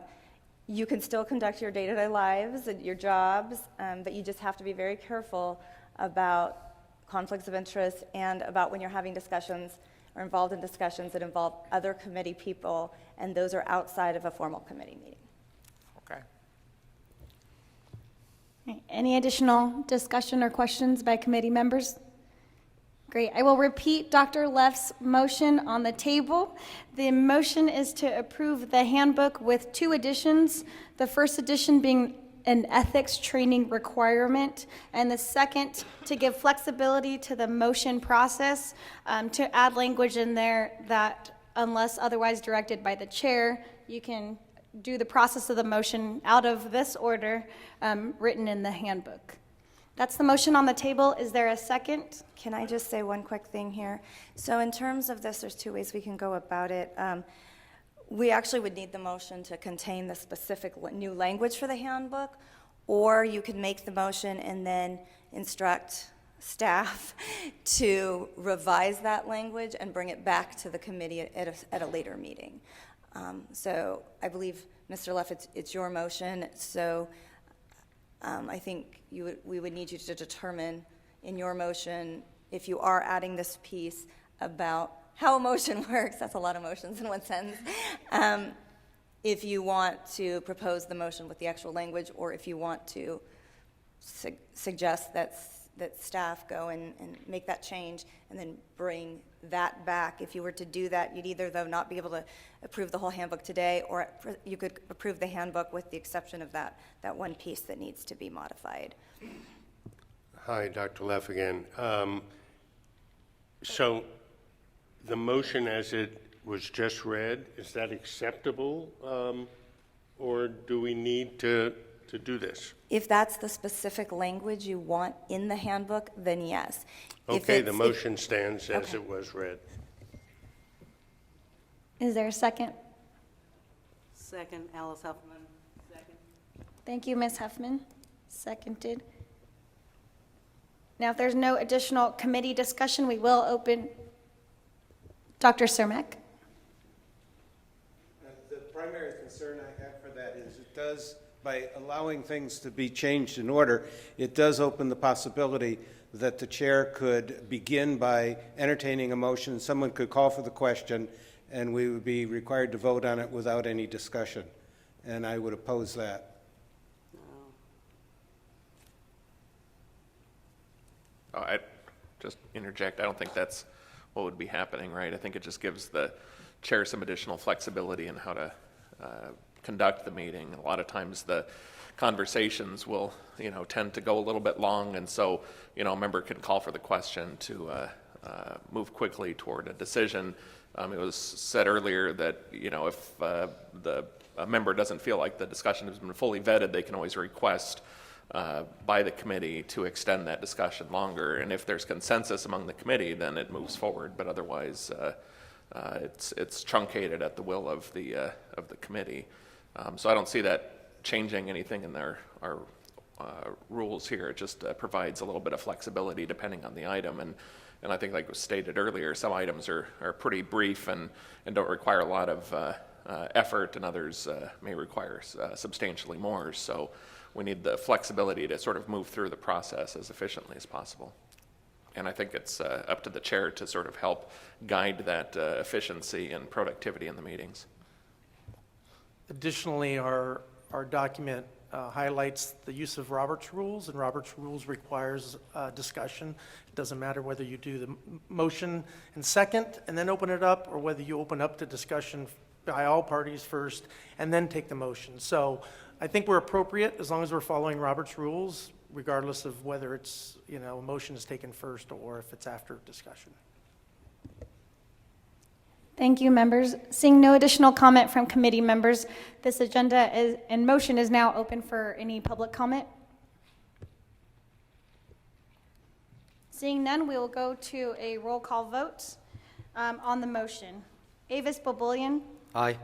you can still conduct your day-to-day lives and your jobs, but you just have to be very careful about conflicts of interest and about when you're having discussions or involved in discussions that involve other committee people, and those are outside of a formal committee meeting. Okay. Okay, any additional discussion or questions by committee members? Great. I will repeat Dr. Leff's motion on the table. The motion is to approve the handbook with 2 additions. The first addition being an ethics training requirement, and the second to give flexibility to the motion process, to add language in there that unless otherwise directed by the chair, you can do the process of the motion out of this order written in the handbook. That's the motion on the table. Is there a second? Can I just say one quick thing here? So in terms of this, there's 2 ways we can go about it. We actually would need the motion to contain the specific new language for the handbook, or you could make the motion and then instruct staff to revise that language and bring it back to the committee at a later meeting. So I believe, Mr. Leff, it's your motion, so I think we would need you to determine in your motion if you are adding this piece about how a motion works. That's a lot of motions in one sentence. If you want to propose the motion with the actual language, or if you want to suggest that staff go and make that change and then bring that back. If you were to do that, you'd either, though, not be able to approve the whole handbook today, or you could approve the handbook with the exception of that one piece that needs to be modified. Hi, Dr. Leff again. So the motion as it was just read, is that acceptable? Or do we need to to do this? If that's the specific language you want in the handbook, then yes. If Okay, it's- the motion stands as Okay. it was read. Is there a second? Second, Alice Huffman. Second. Thank you, Ms. Huffman. Seconded. Now, if there's no additional committee discussion, we will open. Dr. Cermak? The primary concern I have for that is it does, by allowing things to be changed in order, it does open the possibility that the chair could begin by entertaining a motion, someone could call for the question, and we would be required to vote on it without any discussion. And I would oppose that. I just interject, I don't think that's what would be happening, right? I think it just gives the chair some additional flexibility in how to conduct the meeting. A lot of times the conversations will, tend to go a little bit long, and so, a member can call for the question to move quickly toward a decision. It was said earlier that, if a member doesn't feel like the discussion has been fully vetted, they can always request by the committee to extend that discussion longer. And if there's consensus among the committee, then it moves forward. But otherwise, it's truncated at the will of the committee. So I don't see that changing anything in our rules here. It just provides a little bit of flexibility depending on the item. And I think, like was stated earlier, some items are pretty brief and don't require a lot of effort, and others may require substantially more. So we need the flexibility to sort of move through the process as efficiently as possible. And I think it's up to the chair to sort of help guide that efficiency and productivity in the meetings. Additionally, our document highlights the use of Robert's Rules, and Robert's Rules requires discussion. It doesn't matter whether you do the motion and second and then open it up, or whether you open up the discussion by all parties first and then take the motion. So I think we're appropriate as long as we're following Robert's Rules, regardless of whether it's, a motion is taken first or if it's after discussion. Thank you, members. Seeing no additional comment from committee members, this agenda and motion is now open for any public comment. Seeing none, we will go to a roll call vote on the motion. Avis Bobulian. Aye.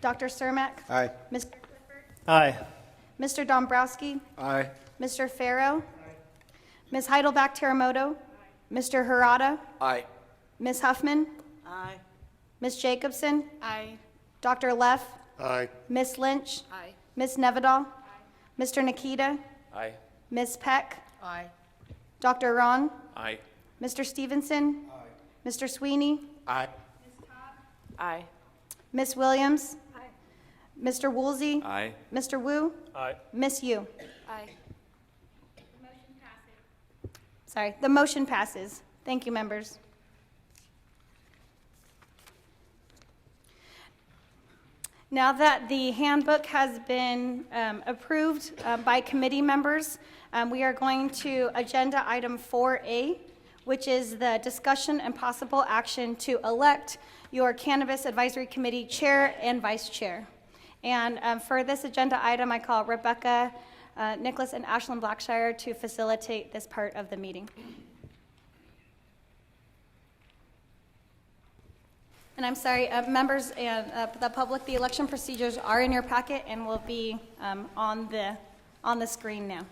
Dr. Cermak. Aye. Mr. Aye. Mr. Dombrowski. Aye. Mr. Farrow. Ms. Heidelbach Teramoto. Mr. Harada. Aye. Ms. Huffman. Aye. Ms. Jacobson. Aye. Dr. Leff. Aye. Ms. Lynch. Aye. Ms. Nevedal. Mr. Nikita. Aye. Ms. Peck. Aye. Dr. Ron. Aye. Mr. Stevenson. Mr. Sweeney. Aye. Aye. Ms. Williams. Mr. Woolsey. Aye. Mr. Wu. Aye. Miss Yu. Aye. Sorry, the motion passes. Thank you, members. Now that the handbook has been approved by committee members, we are going to agenda item 4A, which is the discussion and possible action to elect your Cannabis Advisory Committee Chair and Vice Chair. And for this agenda item, I call Rebecca Nicholas and Ashlyn Blackshire to facilitate this part of the meeting. And I'm sorry, members and the public, the election procedures are in your packet and will be on the screen now.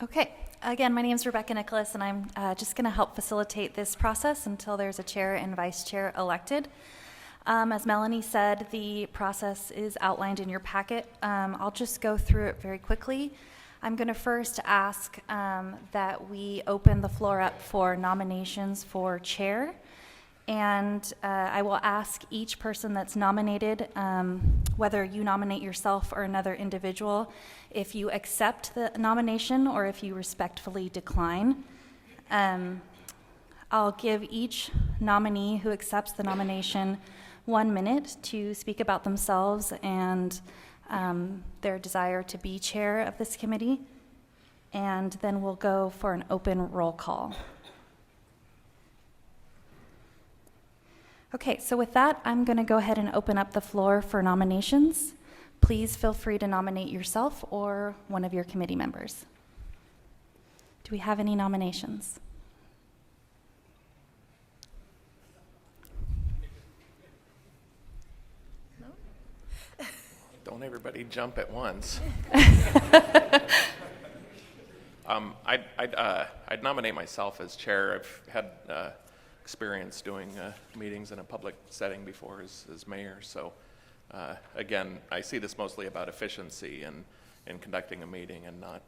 Okay. Again, my name is Rebecca Nicholas, and I'm just going to help facilitate this process until there's a chair and vice chair elected. As Melanie said, the process is outlined in your packet. I'll just go through it very quickly. I'm going to first ask that we open the floor up for nominations for chair. And I will ask each person that's nominated, whether you nominate yourself or another individual, if you accept the nomination or if you respectfully decline. I'll give each nominee who accepts the nomination 1 minute to speak about themselves and their desire to be chair of this committee, and then we'll go for an open roll call. Okay, so with that, I'm going to go ahead and open up the floor for nominations. please feel free to nominate yourself or one of your committee members. Do we have any nominations? Don't everybody jump at once. I'd nominate myself as chair. I've had experience doing meetings in a public setting before as mayor. So again, I see this mostly about efficiency and in conducting a meeting and not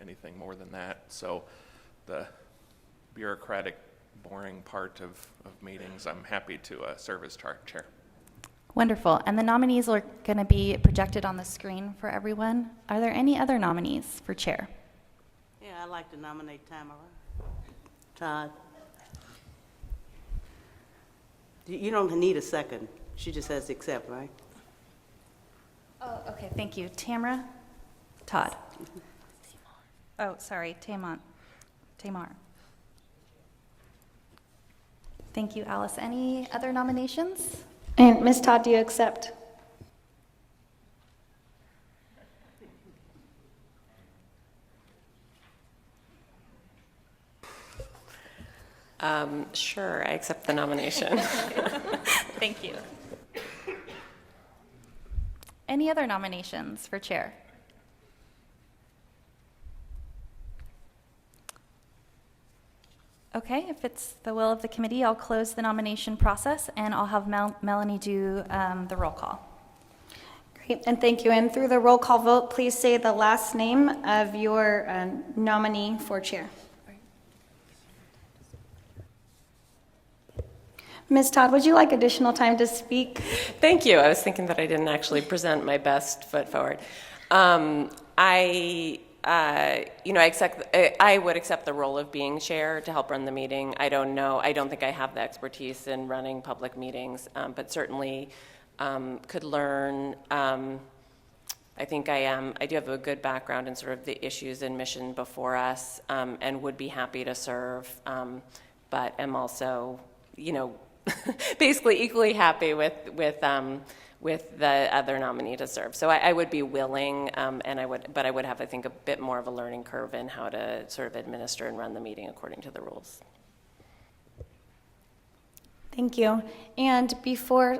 anything more than that. So the bureaucratic, boring part of meetings, I'm happy to serve as chair. Wonderful. And the nominees are going to be projected on the screen for everyone. Are there any other nominees for chair? Yeah, I'd like to nominate Tamara. Todd. You don't need a second. She just has to accept, right? Oh, okay. Thank you. Tamara? Todd? Oh, sorry. Tamar. Thank you, Alice. Any other nominations? And Ms. Todd, do you accept? Sure, I accept the nomination. Thank you. Any other nominations for chair? Okay, if it's the will of the committee, I'll close the nomination process and I'll have Melanie do the roll call. Great, and thank you. And through the roll call vote, please say the last name of your nominee for chair. Ms. Todd, would you like additional time to speak? Thank you. I was thinking that I didn't actually present my best foot forward. I would accept the role of being chair to help run the meeting. I don't know. I don't think I have the expertise in running public meetings, but certainly could learn. I think I do have a good background in sort of the issues and mission before us, and would be happy to serve, but am also, basically equally happy with the other nominee to serve. So I would be willing, but I would have, I think, a bit more of a learning curve in how to sort of administer and run the meeting according to the rules. Thank you. And before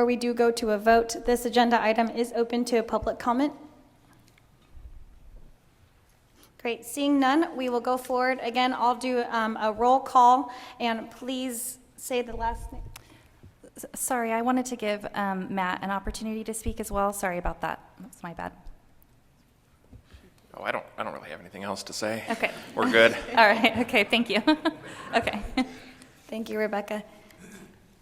we do go to a vote, this agenda item is open to public comment. Great, seeing none, we will go forward. Again, I'll do a roll call, and please say the last name. Sorry, I wanted to give Matt an opportunity to speak as well. Sorry about that. That's my bad. Oh, I don't really have anything else to say. Okay. We're good. All right. Okay. Thank you. Okay. Thank you, Rebecca.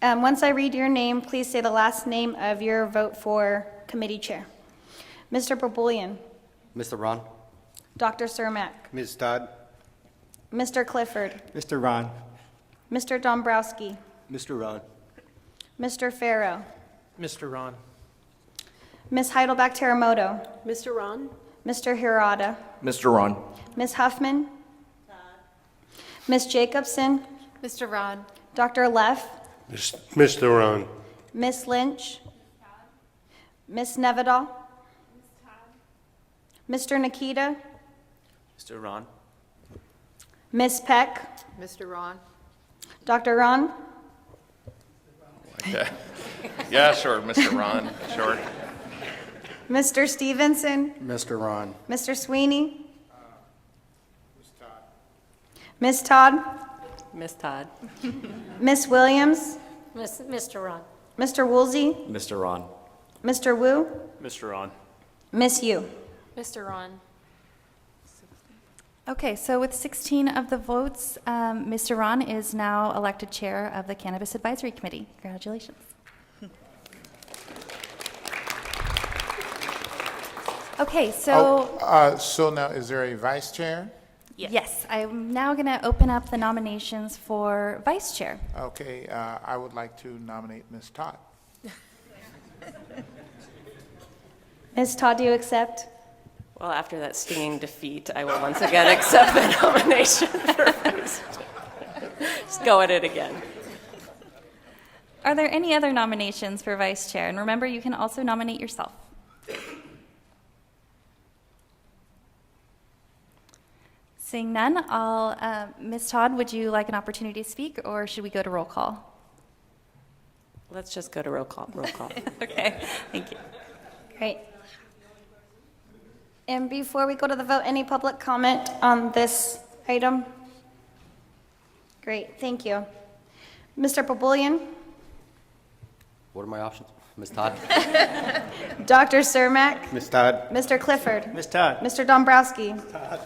Once I read your name, please say the last name of your vote for committee chair. Mr. Borboulian. Mr. Ron? Dr. Cermak. Ms. Todd? Mr. Clifford. Mr. Ron. Mr. Dombrowski. Mr. Ron. Mr. Farrow. Mr. Ron. Ms. Heidelbach Teramoto. Mr. Ron? Mr. Hirata. Mr. Ron. Ms. Huffman. Ms. Jacobson. Mr. Ron. Dr. Leff. Mr. Ron. Ms. Lynch. Ms. Nevedal. Mr. Nikita. Mr. Ron. Ms. Peck. Mr. Ron. Dr. Ron. Okay. Yeah, sure, Mr. Ron, sure. Mr. Stevenson. Mr. Ron. Mr. Sweeney. Ms. Todd. Ms. Todd? Ms. Williams. Mr. Ron. Mr. Woolsey. Mr. Ron. Mr. Wu. Mr. Ron. Miss Yu. Mr. Ron. Okay, so with 16 of the votes, Mr. Ron is now elected chair of the Cannabis Advisory Committee. Congratulations. Okay, so... So now, is there a vice chair? Yes, I'm now going to open up the nominations for vice chair. Okay, I would like to nominate Ms. Todd. Ms. Todd, do you accept? Well, after that stinging defeat, I will once again accept the nomination for vice chair. Just go at it again. Are there any other nominations for vice chair? And remember, you can also nominate yourself. Seeing none, Ms. Todd, would you like an opportunity to speak, or should we go to roll call? Let's just go to roll call. Okay, thank you. Great. And before we go to the vote, any public comment on this item? Great, thank you. Mr. Bobulian? What are my options? Ms. Todd? Dr. Cermak? Ms. Todd? Mr. Clifford? Ms. Todd. Mr. Dombrowski?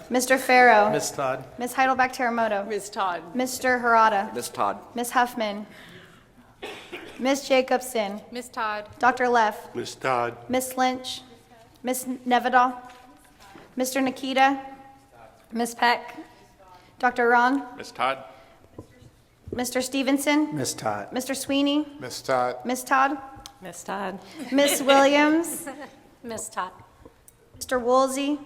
Mr. Farrow? Ms. Todd. Ms. Heidelbach Teramoto? Ms. Todd. Mr. Harada? Ms. Todd. Ms. Huffman? Ms. Jacobson? Ms. Todd. Dr. Leff? Ms. Todd. Ms. Lynch? Ms. Nevedal? Mr. Nikita? Ms. Peck? Dr. Ron? Ms. Todd? Mr. Stevenson? Ms. Todd. Mr. Sweeney? Ms. Todd. Ms. Todd? Ms. Todd. Ms. Williams? Ms. Todd. Mr. Woolsey?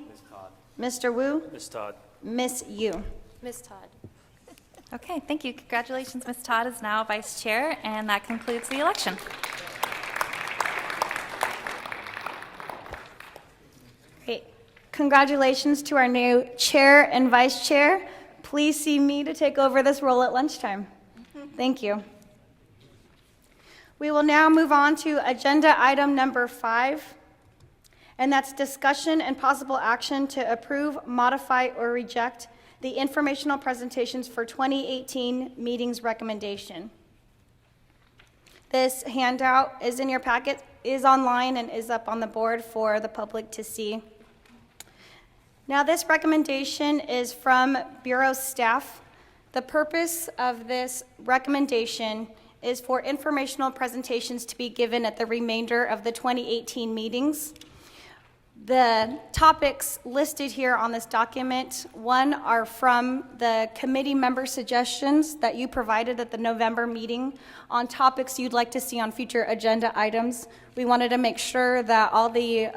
Mr. Wu? Ms. Todd. Ms. Yu? Ms. Todd. Okay, thank you. Congratulations, Ms. Todd is now vice chair, and that concludes the election. Great. Congratulations to our new chair and vice chair. Please see me to take over this role at lunchtime. Thank you. We will now move on to agenda item number 5, and that's discussion and possible action to approve, modify, or reject the informational presentations for 2018 meetings recommendation. This handout is in your packet, is online, and is up on the board for the public to see. Now, this recommendation is from Bureau staff. The purpose of this recommendation is for informational presentations to be given at the remainder of the 2018 meetings. The topics listed here on this document, one, are from the committee member suggestions that you provided at the November meeting on topics you'd like to see on future agenda items. We wanted to make sure that all the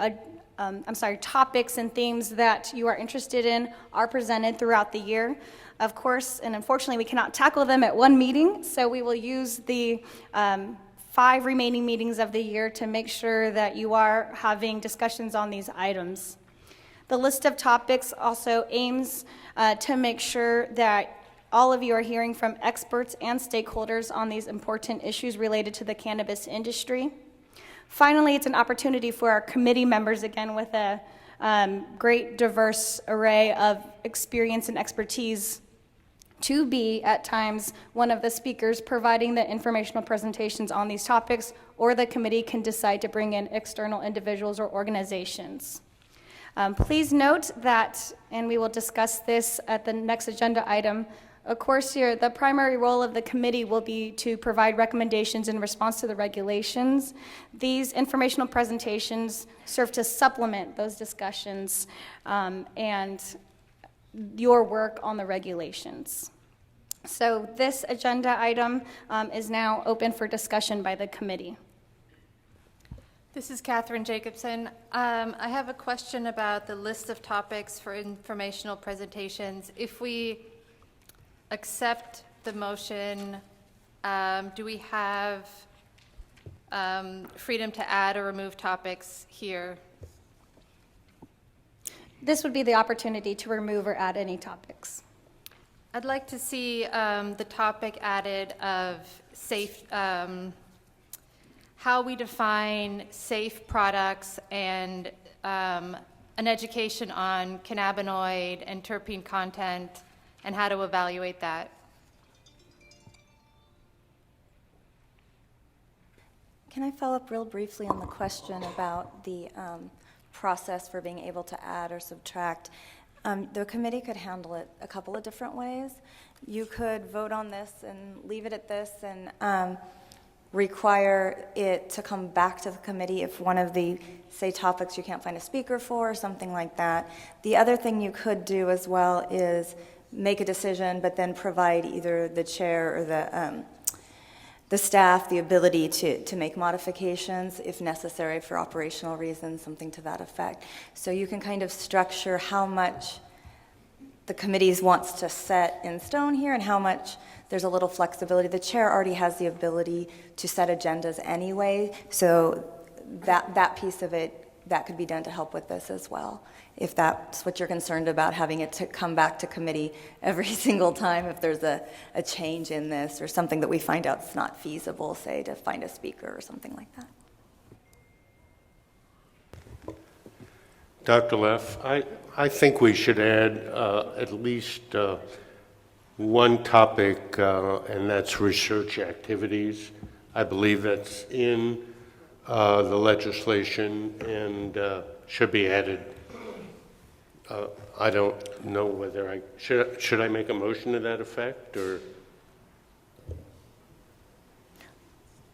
topics and themes that you are interested in are presented throughout the year. Of course, and unfortunately, we cannot tackle them at one meeting, so we will use the 5 remaining meetings of the year to make sure that you are having discussions on these items. The list of topics also aims to make sure that all of you are hearing from experts and stakeholders on these important issues related to the cannabis industry. Finally, it's an opportunity for our committee members, again, with a great diverse array of experience and expertise, to be, at times, one of the speakers providing the informational presentations on these topics, or the committee can decide to bring in external individuals or organizations. Please note that, and we will discuss this at the next agenda item, of course, here, the primary role of the committee will be to provide recommendations in response to the regulations. These informational presentations serve to supplement those discussions and your work on the regulations. So this agenda item is now open for discussion by the committee. This is Catherine Jacobson. I have a question about the list of topics for informational presentations. If we accept the motion, do we have freedom to add or remove topics here? This would be the opportunity to remove or add any topics. I'd like to see the topic added of safe, how we define safe products and an education on cannabinoid and terpene content and how to evaluate that. Can I follow up real briefly on the question about the process for being able to add or subtract? The committee could handle it a couple of different ways. You could vote on this and leave it at this and require it to come back to the committee if one of the, say, topics you can't find a speaker for or something like that. The other thing you could do as well is make a decision, but then provide either the chair or the staff the ability to make modifications if necessary for operational reasons, something to that effect. So you can kind of structure how much the committees wants to set in stone here and how much there's a little flexibility. The chair already has the ability to set agendas anyway, so that piece of it that could be done to help with this as well. If that's what you're concerned about, having it to come back to committee every single time if there's a change in this or something that we find out it's not feasible, say, to find a speaker or something like that. Dr. Leff, I think we should add at least one topic, and that's research activities. I believe that's in the legislation and should be added. I don't know whether should I make a motion to that effect, or?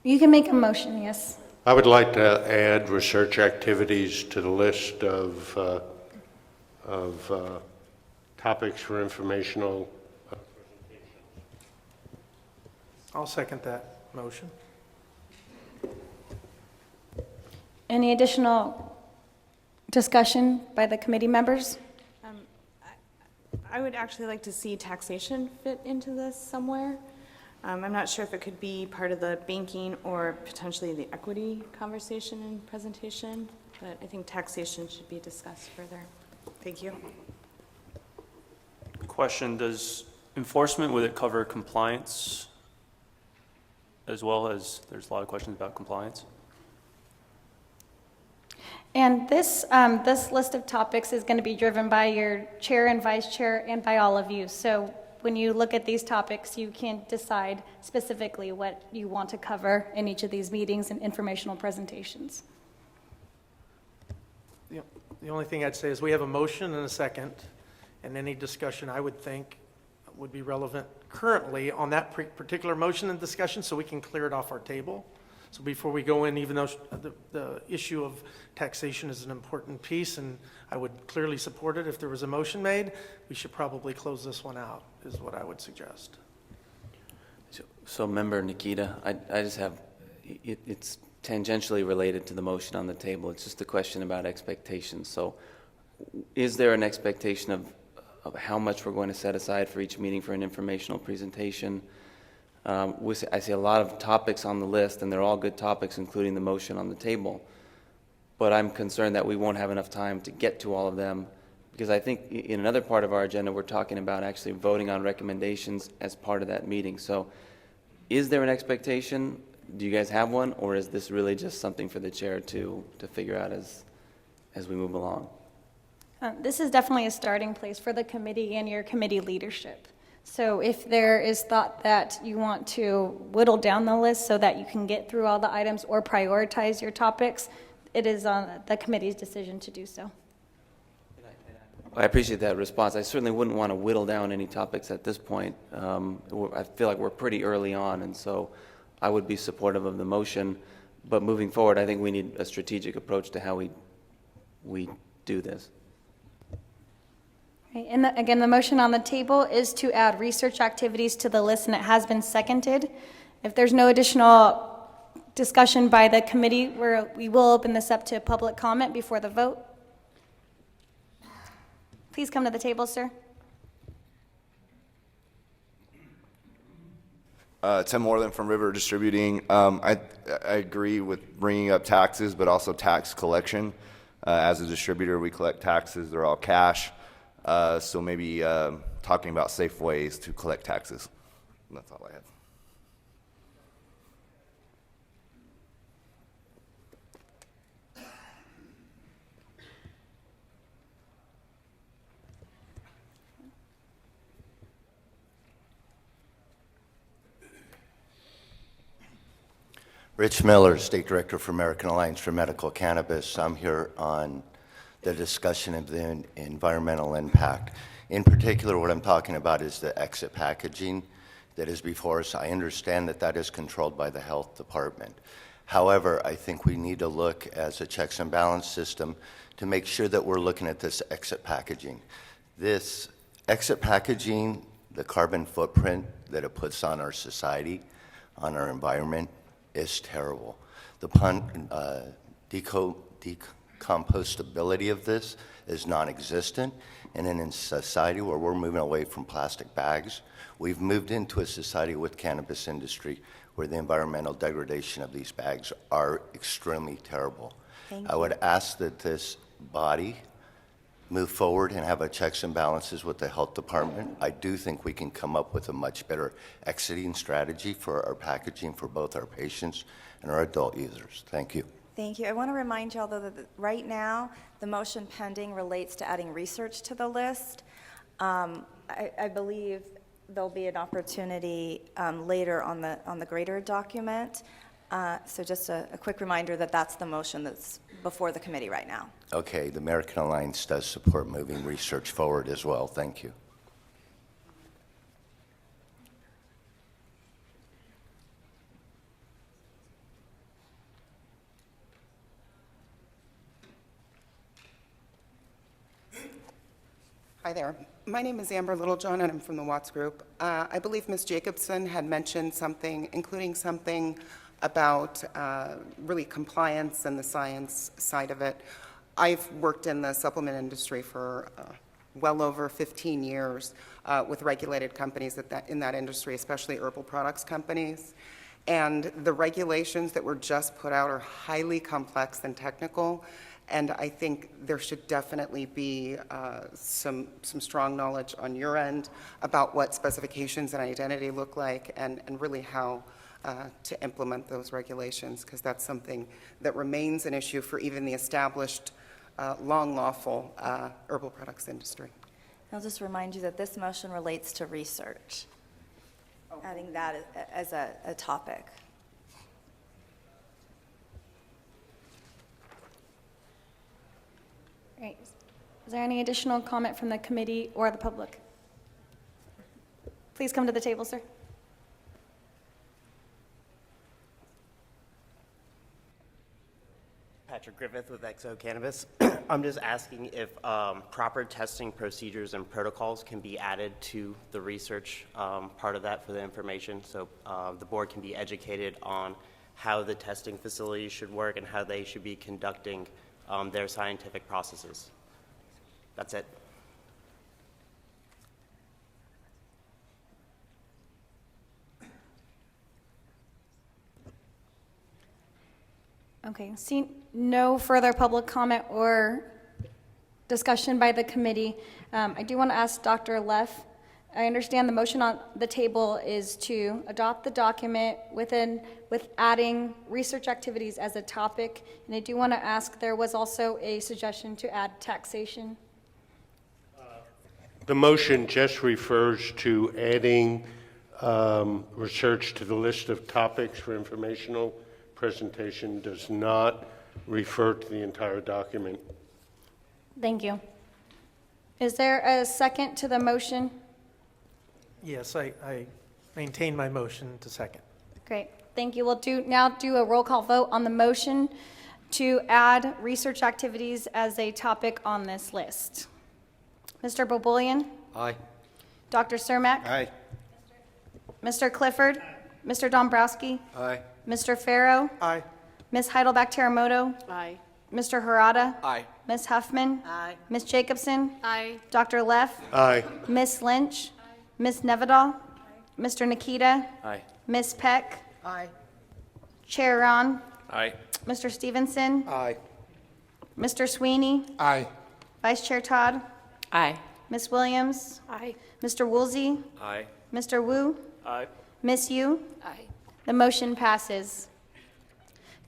You can make a motion, yes. I would like to add research activities to the list of topics for informational. I'll second that motion. Any additional discussion by the committee members? I would actually like to see taxation fit into this somewhere. I'm not sure if it could be part of the banking or potentially the equity conversation and presentation, but I think taxation should be discussed further. Thank you. Question, does enforcement, would it cover compliance as well as, there's a lot of questions about compliance? And this list of topics is going to be driven by your chair and vice chair and by all of you. So when you look at these topics, you can decide specifically what you want to cover in each of these meetings and informational presentations. The only thing I'd say is we have a motion and a second, and any discussion I would think would be relevant currently on that particular motion and discussion, so we can clear it off our table. So before we go in, even though the issue of taxation is an important piece, and I would clearly support it if there was a motion made, we should probably close this one out, is what I would suggest. So Member Nikita, I just have, it's tangentially related to the motion on the table. It's just a question about expectations. So is there an expectation of how much we're going to set aside for each meeting for an informational presentation? I see a lot of topics on the list, and they're all good topics, including the motion on the table. But I'm concerned that we won't have enough time to get to all of them, because I think in another part of our agenda, we're talking about actually voting on recommendations as part of that meeting. So is there an expectation? Do you guys have one, or is this really just something for the chair to figure out as we move along? This is definitely a starting place for the committee and your committee leadership. So if there is thought that you want to whittle down the list so that you can get through all the items or prioritize your topics, it is on the committee's decision to do so. I appreciate that response. I certainly wouldn't want to whittle down any topics at this point. I feel like we're pretty early on, and so I would be supportive of the motion. But moving forward, I think we need a strategic approach to how we do this. Okay, and again, the motion on the table is to add research activities to the list, and it has been seconded. If there's no additional discussion by the committee, we will open this up to public comment before the vote. Please come to the table, sir. Tim Moreland from River Distributing. I agree with bringing up taxes, but also tax collection. As a distributor, we collect taxes. They're all cash. So maybe talking about safe ways to collect taxes. That's all I have. Rich Miller, State Director for American Alliance for Medical Cannabis. I'm here on the discussion of the environmental impact. In particular, what I'm talking about is the exit packaging that is before us. I understand that that is controlled by the health department. However, I think we need to look as a checks and balance system to make sure that we're looking at this exit packaging. This exit packaging, the carbon footprint that it puts on our society, on our environment, is terrible. The compostability of this is non-existent, and in a society where we're moving away from plastic bags, we've moved into a society with cannabis industry where the environmental degradation of these bags are extremely terrible. Thank I would you. ask that this body move forward and have a checks and balances with the health department. I do think we can come up with a much better exiting strategy for our packaging for both our patients and our adult users. Thank you. Thank you. I want to remind you all, though, that right now, the motion pending relates to adding research to the list. I believe there'll be an opportunity later on the greater document. So just a quick reminder that that's the motion that's before the committee right now. Okay, the American Alliance does support moving research forward as well. Thank you. Hi there. My name is Amber Littlejohn, and I'm from the Watts Group. I believe Ms. Jacobson had mentioned something, including something about really compliance and the science side of it. I've worked in the supplement industry for well over 15 years with regulated companies in that industry, especially herbal products companies. And the regulations that were just put out are highly complex and technical. And I think there should definitely be some strong knowledge on your end about what specifications and identity look like, and really how to implement those regulations, because that's something that remains an issue for even the established, long lawful herbal products industry. I'll just remind you that this motion relates to research, adding that as a topic. Great. Is there any additional comment from the committee or the public? Please come to the table, sir. Patrick Griffith with Exo Cannabis. I'm just asking if proper testing procedures and protocols can be added to the research part of that for the information, so the board can be educated on how the testing facilities should work and how they should be conducting their scientific processes. That's it. Okay, see no further public comment or discussion by the committee. I do want to ask Dr. Leff, I understand the motion on the table is to adopt the document with adding research activities as a topic. And I do want to ask, there was also a suggestion to add taxation. The motion just refers to adding research to the list of topics for informational presentation, does not refer to the entire document. Thank you. Is there a second to the motion? Yes, I maintain my motion to second. Great, thank you. We'll now do a roll call vote on the motion to add research activities as a topic on this list. Mr. Bobulian? Aye. Dr. Cermak? Aye. Mr. Clifford? Mr. Dombrowski? Aye. Mr. Farrow? Aye. Ms. Heidelbach-Terremoto? Aye. Mr. Harada? Aye. Ms. Huffman? Aye. Ms. Jacobson? Aye. Dr. Leff? Aye. Ms. Lynch? Ms. Nevedal? Mr. Nikita? Aye. Ms. Peck? Aye. Chair Ron? Aye. Mr. Stevenson? Aye. Mr. Sweeney? Aye. Vice Chair Todd? Aye. Ms. Williams? Aye. Mr. Woolsey? Aye. Mr. Wu? Aye. Ms. Yu? Aye. The motion passes.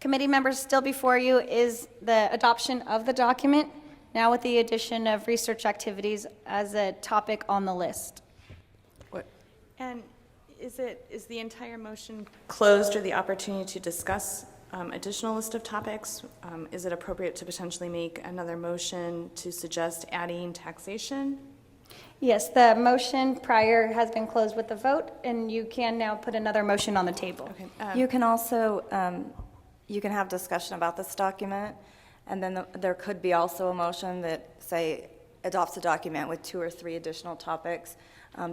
Committee members, still before you is the adoption of the document, now with the addition of research activities as a topic on the list. And is the entire motion closed, or the opportunity to discuss additional list of topics? Is it appropriate to potentially make another motion to suggest adding taxation? Yes, the motion prior has been closed with the vote, and you can now put another motion on the table. Okay. You can also, you can have discussion about this document, and then there could be also a motion that, say, adopts a document with 2 or 3 additional topics,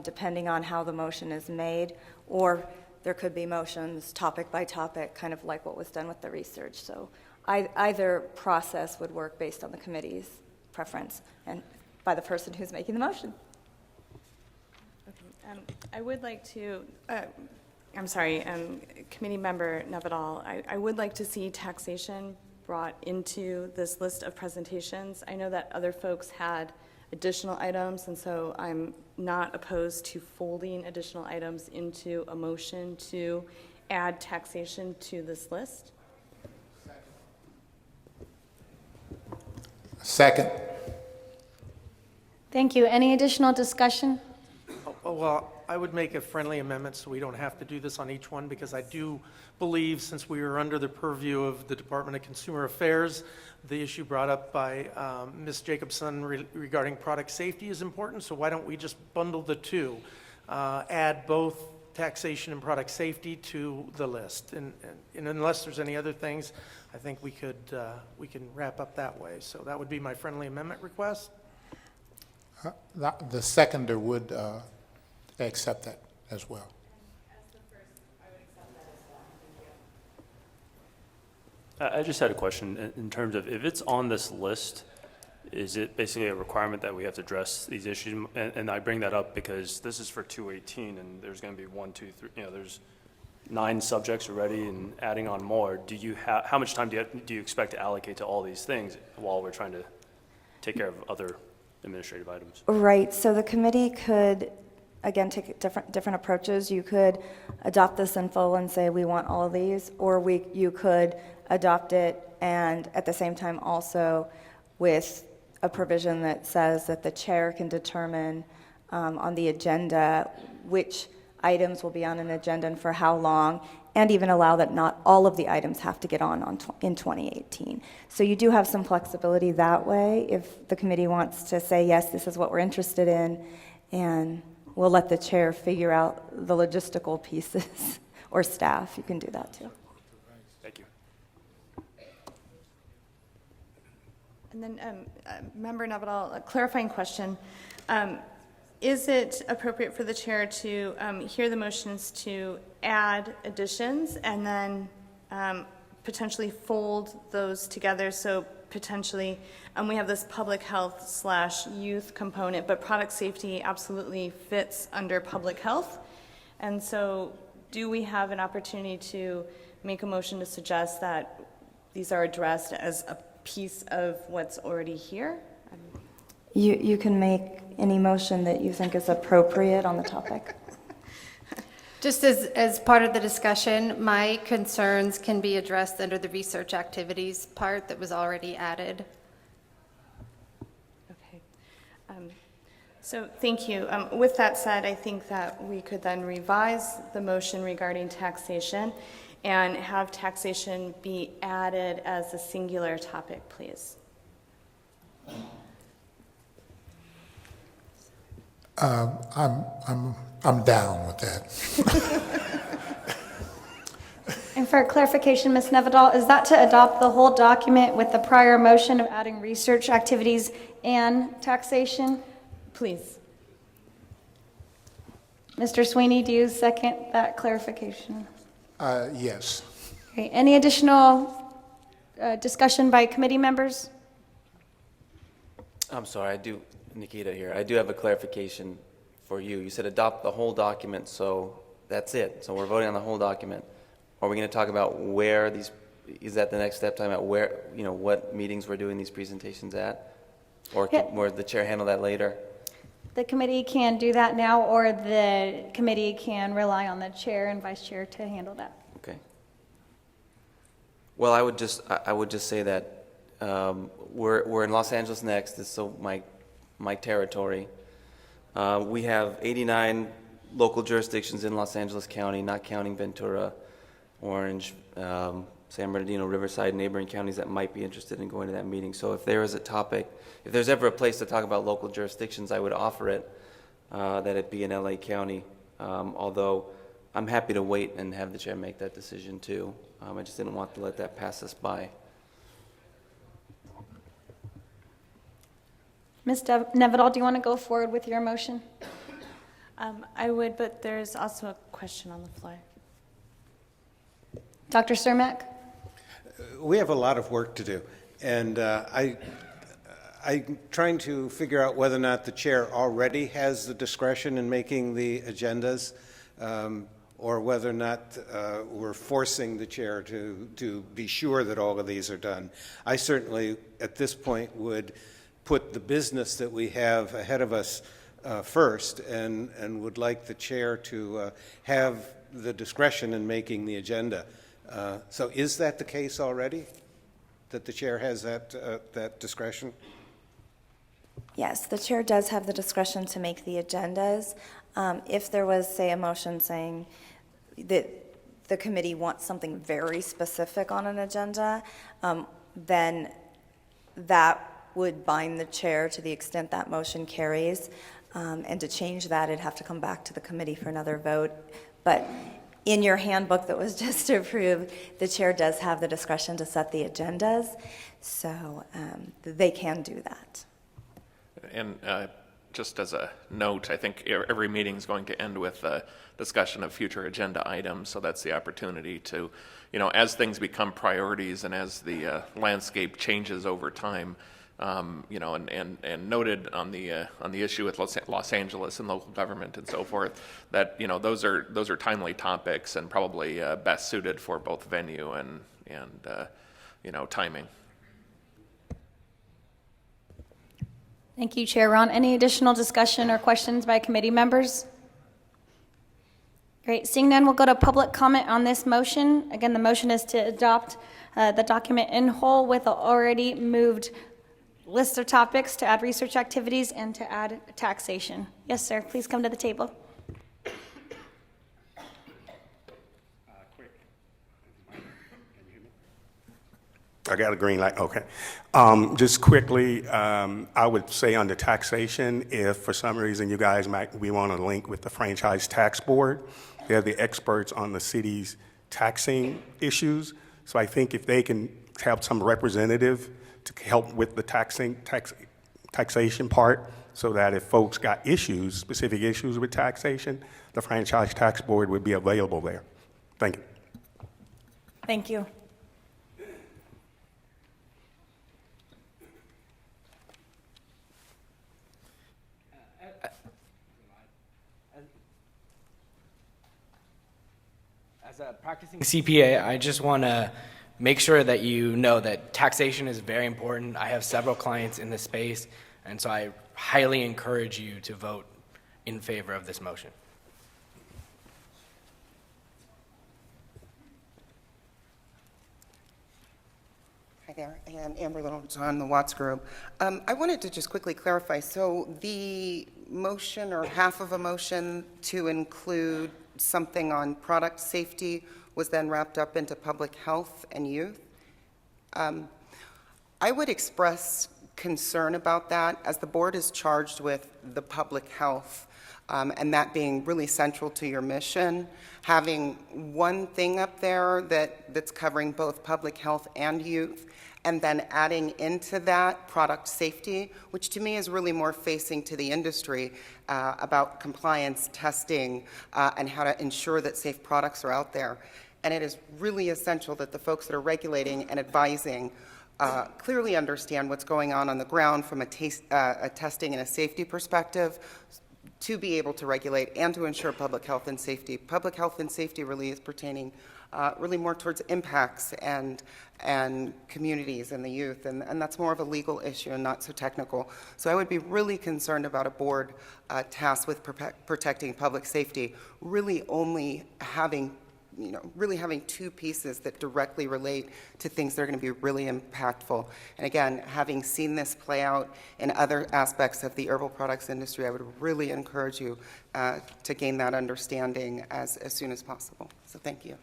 depending on how the motion is made, or there could be motions topic by topic, kind of like what was done with the research. So either process would work based on the committee's preference and by the person who's making the motion. Okay. I would like to I'm sorry, Committee Member Nevedal, I would like to see taxation brought into this list of presentations. I know that other folks had additional items, and so I'm not opposed to folding additional items into a motion to add taxation to this list. Second. Thank you. Any additional discussion? Oh, well, I would make a friendly amendment so we don't have to do this on each one, because I do believe, since we are under the purview of the Department of Consumer Affairs, the issue brought up by Ms. Jacobson regarding product safety is important, so why don't we just bundle the two? Add both taxation and product safety to the list. And unless there's any other things, I think we can wrap up that way. So that would be my friendly amendment request. The seconder would accept that as well. I just had a question in terms of if it's on this list, is it basically a requirement that we have to address these issues? And I bring that up because this is for 218 and there's going to be 1, 2, 3, there's 9 subjects already and adding on more. How much time do you expect to allocate to all these things while we're trying to take care of other administrative items? Right, so the committee could, again, take different approaches. You could adopt this in full and say, we want all of these, or you could adopt it and at the same time also with a provision that says that the chair can determine on the agenda which items will be on an agenda and for how long, and even allow that not all of the items have to get on in 2018. So you do have some flexibility that way if the committee wants to say, yes, this is what we're interested in, and we'll let the chair figure out the logistical pieces, or staff, you can do that too. Thank you. And then, Member Nevedal, a clarifying question. Is it appropriate for the chair to hear the motions to add additions and then potentially fold those together? So potentially, we have this public health / youth component, but product safety absolutely fits under public health. And so do we have an opportunity to make a motion to suggest that these are addressed as a piece of what's already here? You can make any motion that you think is appropriate on the topic. Just as part of the discussion, my concerns can be addressed under the research activities part that was already added. Okay. So thank you. With that said, I think that we could then revise the motion regarding taxation and have taxation be added as a singular topic, please. I'm down with that. And for clarification, Ms. Nevedal, is that to adopt the whole document with the prior motion of adding research activities and taxation? Please. Mr. Sweeney, do you second that clarification? Yes. Okay. Any additional discussion by committee members? I'm sorry, Nikita here. I do have a clarification for you. You said adopt the whole document, so that's it. So we're voting on the whole document. Are we going to talk about where these, is that the next step, talking about where, what meetings we're doing these presentations at? Or will the chair handle that later? The committee can do that now, or the committee can rely on the chair and vice chair to handle that. Okay. Well, I would just say that we're in Los Angeles next. This is so my territory. We have 89 local jurisdictions in Los Angeles County, not counting Ventura, Orange, San Bernardino, Riverside, neighboring counties that might be interested in going to that meeting. So if there is a topic, if there's ever a place to talk about local jurisdictions, I would offer it, that it be in LA County. Although I'm happy to wait and have the chair make that decision too. I just didn't want to let that pass us by. Ms. Nevedal, do you want to go forward with your motion? I would, but there's also a question on the floor. Dr. Cermak? We have a lot of work to do, and I'm trying to figure out whether or not the chair already has the discretion in making the agendas, or whether or not we're forcing the chair to be sure that all of these are done. I certainly, at this point, would put the business that we have ahead of us first, and would like the chair to have the discretion in making the agenda. So is that the case already, that the chair has that discretion? Yes, the chair does have the discretion to make the agendas. If there was, say, a motion saying that the committee wants something very specific on an agenda, then that would bind the chair to the extent that motion carries. And to change that, it'd have to come back to the committee for another vote. But in your handbook that was just approved, the chair does have the discretion to set the agendas, so they can do that. And just as a note, I think every meeting is going to end with a discussion of future agenda items, so that's the opportunity to, as things become priorities and as the landscape changes over time, and noted on the issue with Los Angeles and local government and so forth, that those are timely topics and probably best suited for both venue and timing. Thank you, Chair Ron. Any additional discussion or questions by committee members? Great. Seeing none, we'll go to public comment on this motion. Again, the motion is to adopt the document in whole with the already moved list of topics to add research activities and to add taxation. Yes, sir. Please come to the table. I got a green light, okay. Just quickly, I would say under taxation, if for some reason you guys we want to link with the Franchise Tax Board, they're the experts on the city's taxing issues. So I think if they can have some representative to help with the taxation part, so that if folks got issues, specific issues with taxation, the Franchise Tax Board would be available there. Thank you. Thank you. As a practicing CPA, I just want to make sure that you know that taxation is very important. I have several clients in this space, and so I highly encourage you to vote in favor of this motion. Hi there, and Amber Littlejohn, the Watts Group. I wanted to just quickly clarify. So the motion or half of a motion to include something on product safety was then wrapped up into public health and youth. I would express concern about that, as the board is charged with the public health, and that being really central to your mission. Having one thing up there that's covering both public health and youth, and then adding into that product safety, which to me is really more facing to the industry about compliance, testing, and how to ensure that safe products are out there. And it is really essential that the folks that are regulating and advising clearly understand what's going on the ground from a testing and a safety perspective, to be able to regulate and to ensure public health and safety. Public health and safety really is pertaining really more towards impacts and communities and the youth, and that's more of a legal issue and not so technical. So I would be really concerned about a board tasked with protecting public safety, really only having two pieces that directly relate to things that are going to be really impactful. And again, having seen this play out in other aspects of the herbal products industry, I would really encourage you to gain that understanding as soon as possible. So thank you.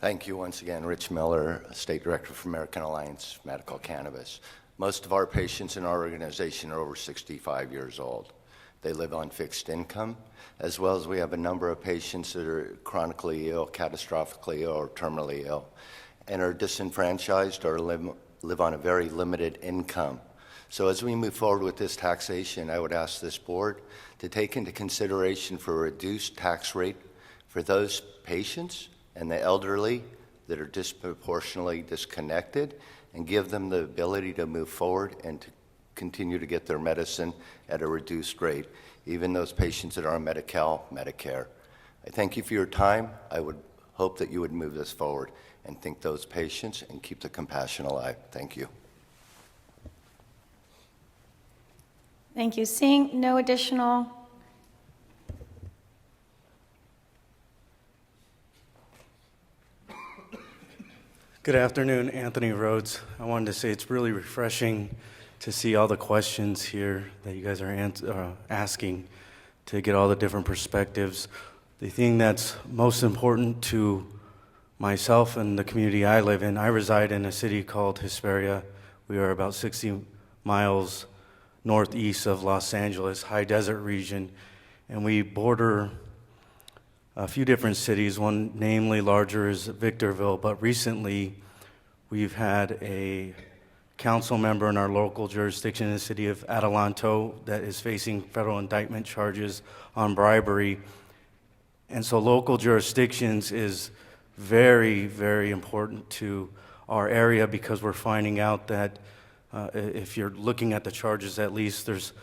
Thank you once again, Rich Miller, State Director for American Alliance for Medical Cannabis. Most of our patients in our organization are over 65 years old. They live on fixed income, as well as we have a number of patients that are chronically ill, catastrophically ill, or terminally ill, and are disenfranchised or live on a very limited income. So as we move forward with this taxation, I would ask this board to take into consideration for a reduced tax rate for those patients and the elderly that are disproportionately disconnected, and give them the ability to move forward and to continue to get their medicine at a reduced rate, even those patients that are on Medi-Cal, Medicare. I thank you for your time. I would hope that you would move this forward and think those patients and keep the compassion alive. Thank you. Thank you. Seeing no additional. Good afternoon, Anthony Rhodes. I wanted to say it's really refreshing to see all the questions here that you guys are asking, to get all the different perspectives. The thing that's most important to myself and the community I live in, I reside in a city called Hesperia. We are about 60 miles northeast of Los Angeles, high desert region, and we border a few different cities. One namely larger is Victorville, but recently we've had a council member in our local jurisdiction in the city of Adelanto that is facing federal indictment charges on bribery. And so local jurisdictions is very, very important to our area, because we're finding out that if you're looking at the charges, at least there's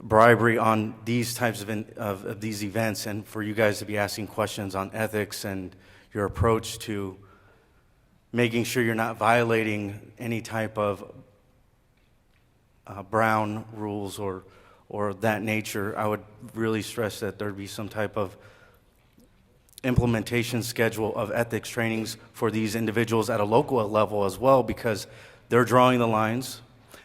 bribery on these types of these events, and for you guys to be asking questions on ethics and your approach to making sure you're not violating any type of Brown rules or that nature. I would really stress that there'd be some type of implementation schedule of ethics trainings for these individuals at a local level as well, because they're drawing the lines,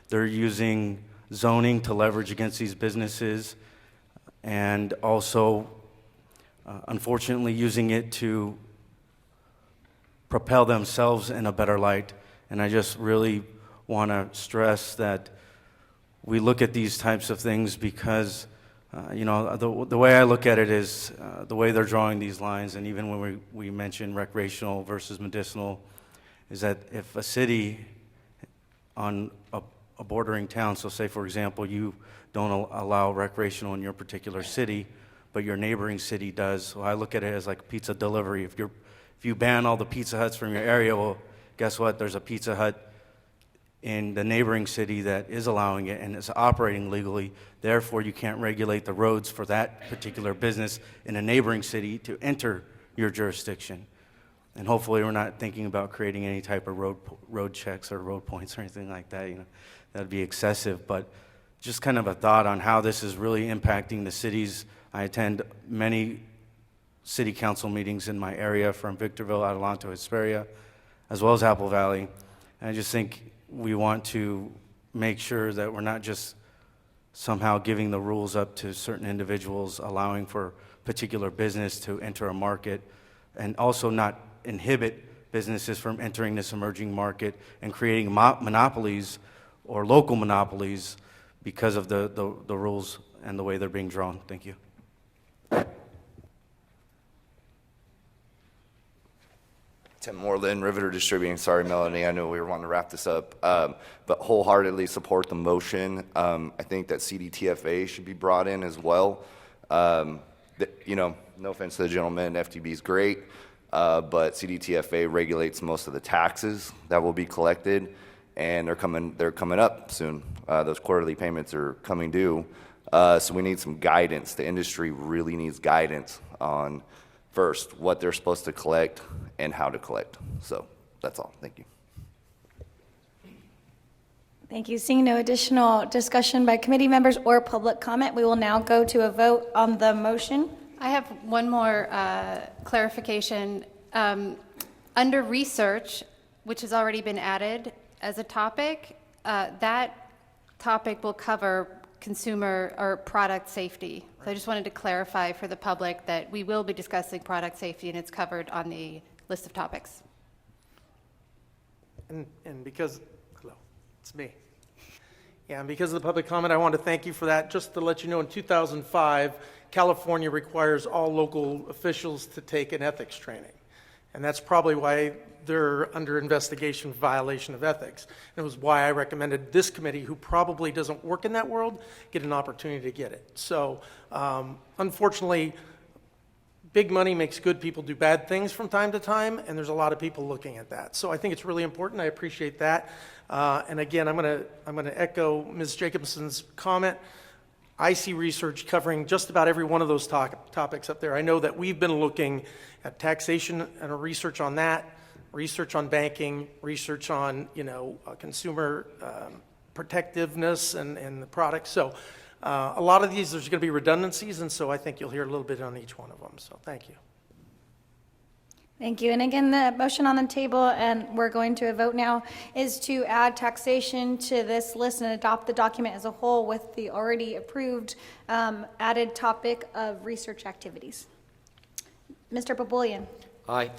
they're using zoning to leverage against these businesses, and also unfortunately using it to propel themselves in a better light. And I just really want to stress that we look at these types of things because the way I look at it is the way they're drawing these lines, and even when we mention recreational versus medicinal, is that if a city on a bordering town, so say for example you don't allow recreational in your particular city, but your neighboring city does, so I look at it as like pizza delivery. If you ban all the Pizza Huts from your area, well, guess what? There's a Pizza Hut in the neighboring city that is allowing it and is operating legally. Therefore, you can't regulate the roads for that particular business in a neighboring city to enter your jurisdiction. And hopefully we're not thinking about creating any type of road checks or road points or anything like that. That'd be excessive, but just kind of a thought on how this is really impacting the cities. I attend many city council meetings in my area, from Victorville, Adelanto, Hesperia, as well as Apple Valley. And I just think we want to make sure that we're not just somehow giving the rules up to certain individuals, allowing for particular business to enter a market, and also not inhibit businesses from entering this emerging market and creating monopolies or local monopolies because of the rules and the way they're being drawn. Thank you. Tim Moreland, Riveter Distributing. Sorry, Melanie, I know we were wanting to wrap this up, but wholeheartedly support the motion. I think that CDTFA should be brought in as well. No offense to the gentleman, FTB is great, but CDTFA regulates most of the taxes that will be collected, and they're coming up soon. Those quarterly payments are coming due, so we need some guidance. The industry really needs guidance on, first, what they're supposed to collect and how to collect. So that's all. Thank you. Thank you. Seeing no additional discussion by committee members or public comment, we will now go to a vote on the motion. I have one more clarification. Under research, which has already been added as a topic, that topic will cover consumer or product safety. So I just wanted to clarify for the public that we will be discussing product safety, and it's covered on the list of topics. And because, hello, it's me. Yeah, and because of the public comment, I want to thank you for that. Just to let you know, in 2005, California requires all local officials to take an ethics training. And that's probably why they're under investigation for violation of ethics. And it was why I recommended this committee, who probably doesn't work in that world, get an opportunity to get it. So unfortunately, big money makes good people do bad things from time to time, and there's a lot of people looking at that. So I think it's really important. I appreciate that. And again, I'm going to echo Ms. Jacobson's comment. I see research covering just about every one of those topics up there. I know that we've been looking at taxation and research on that, research on banking, research on, consumer protectiveness and the products. So a lot of these, there's going to be redundancies, and so I think you'll hear a little bit on each one of them. So thank you. Thank you. And again, the motion on the table, and we're going to a vote now, is to add taxation to this list and adopt the document as a whole with the already approved added topic of research activities. Mr. Baboulian. Aye.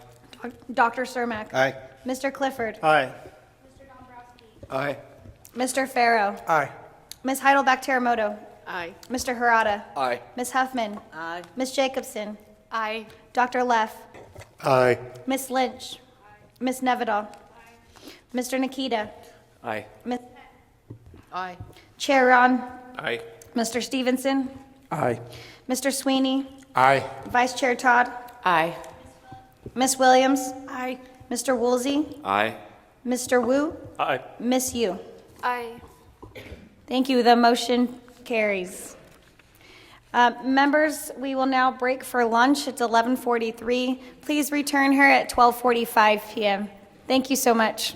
Dr. Cermak. Aye. Mr. Clifford. Aye. Aye. Mr. Farrow. Aye. Ms. Heidelbach-Teramoto. Aye. Mr. Harada. Aye. Ms. Huffman. Aye. Ms. Jacobson. Aye. Dr. Leff. Aye. Ms. Lynch. Ms. Nevedal. Mr. Nikita. Aye. Ms. Aye. Chair Ron. Aye. Mr. Stevenson. Aye. Mr. Sweeney. Aye. Vice Chair Todd. Aye. Ms. Williams. Aye. Mr. Woolsey. Aye. Mr. Wu. Aye. Miss Yu. Aye. Thank you. The motion carries. Members, we will now break for lunch. It's 11:43. Please return here at 12:45 p.m. Thank you so much.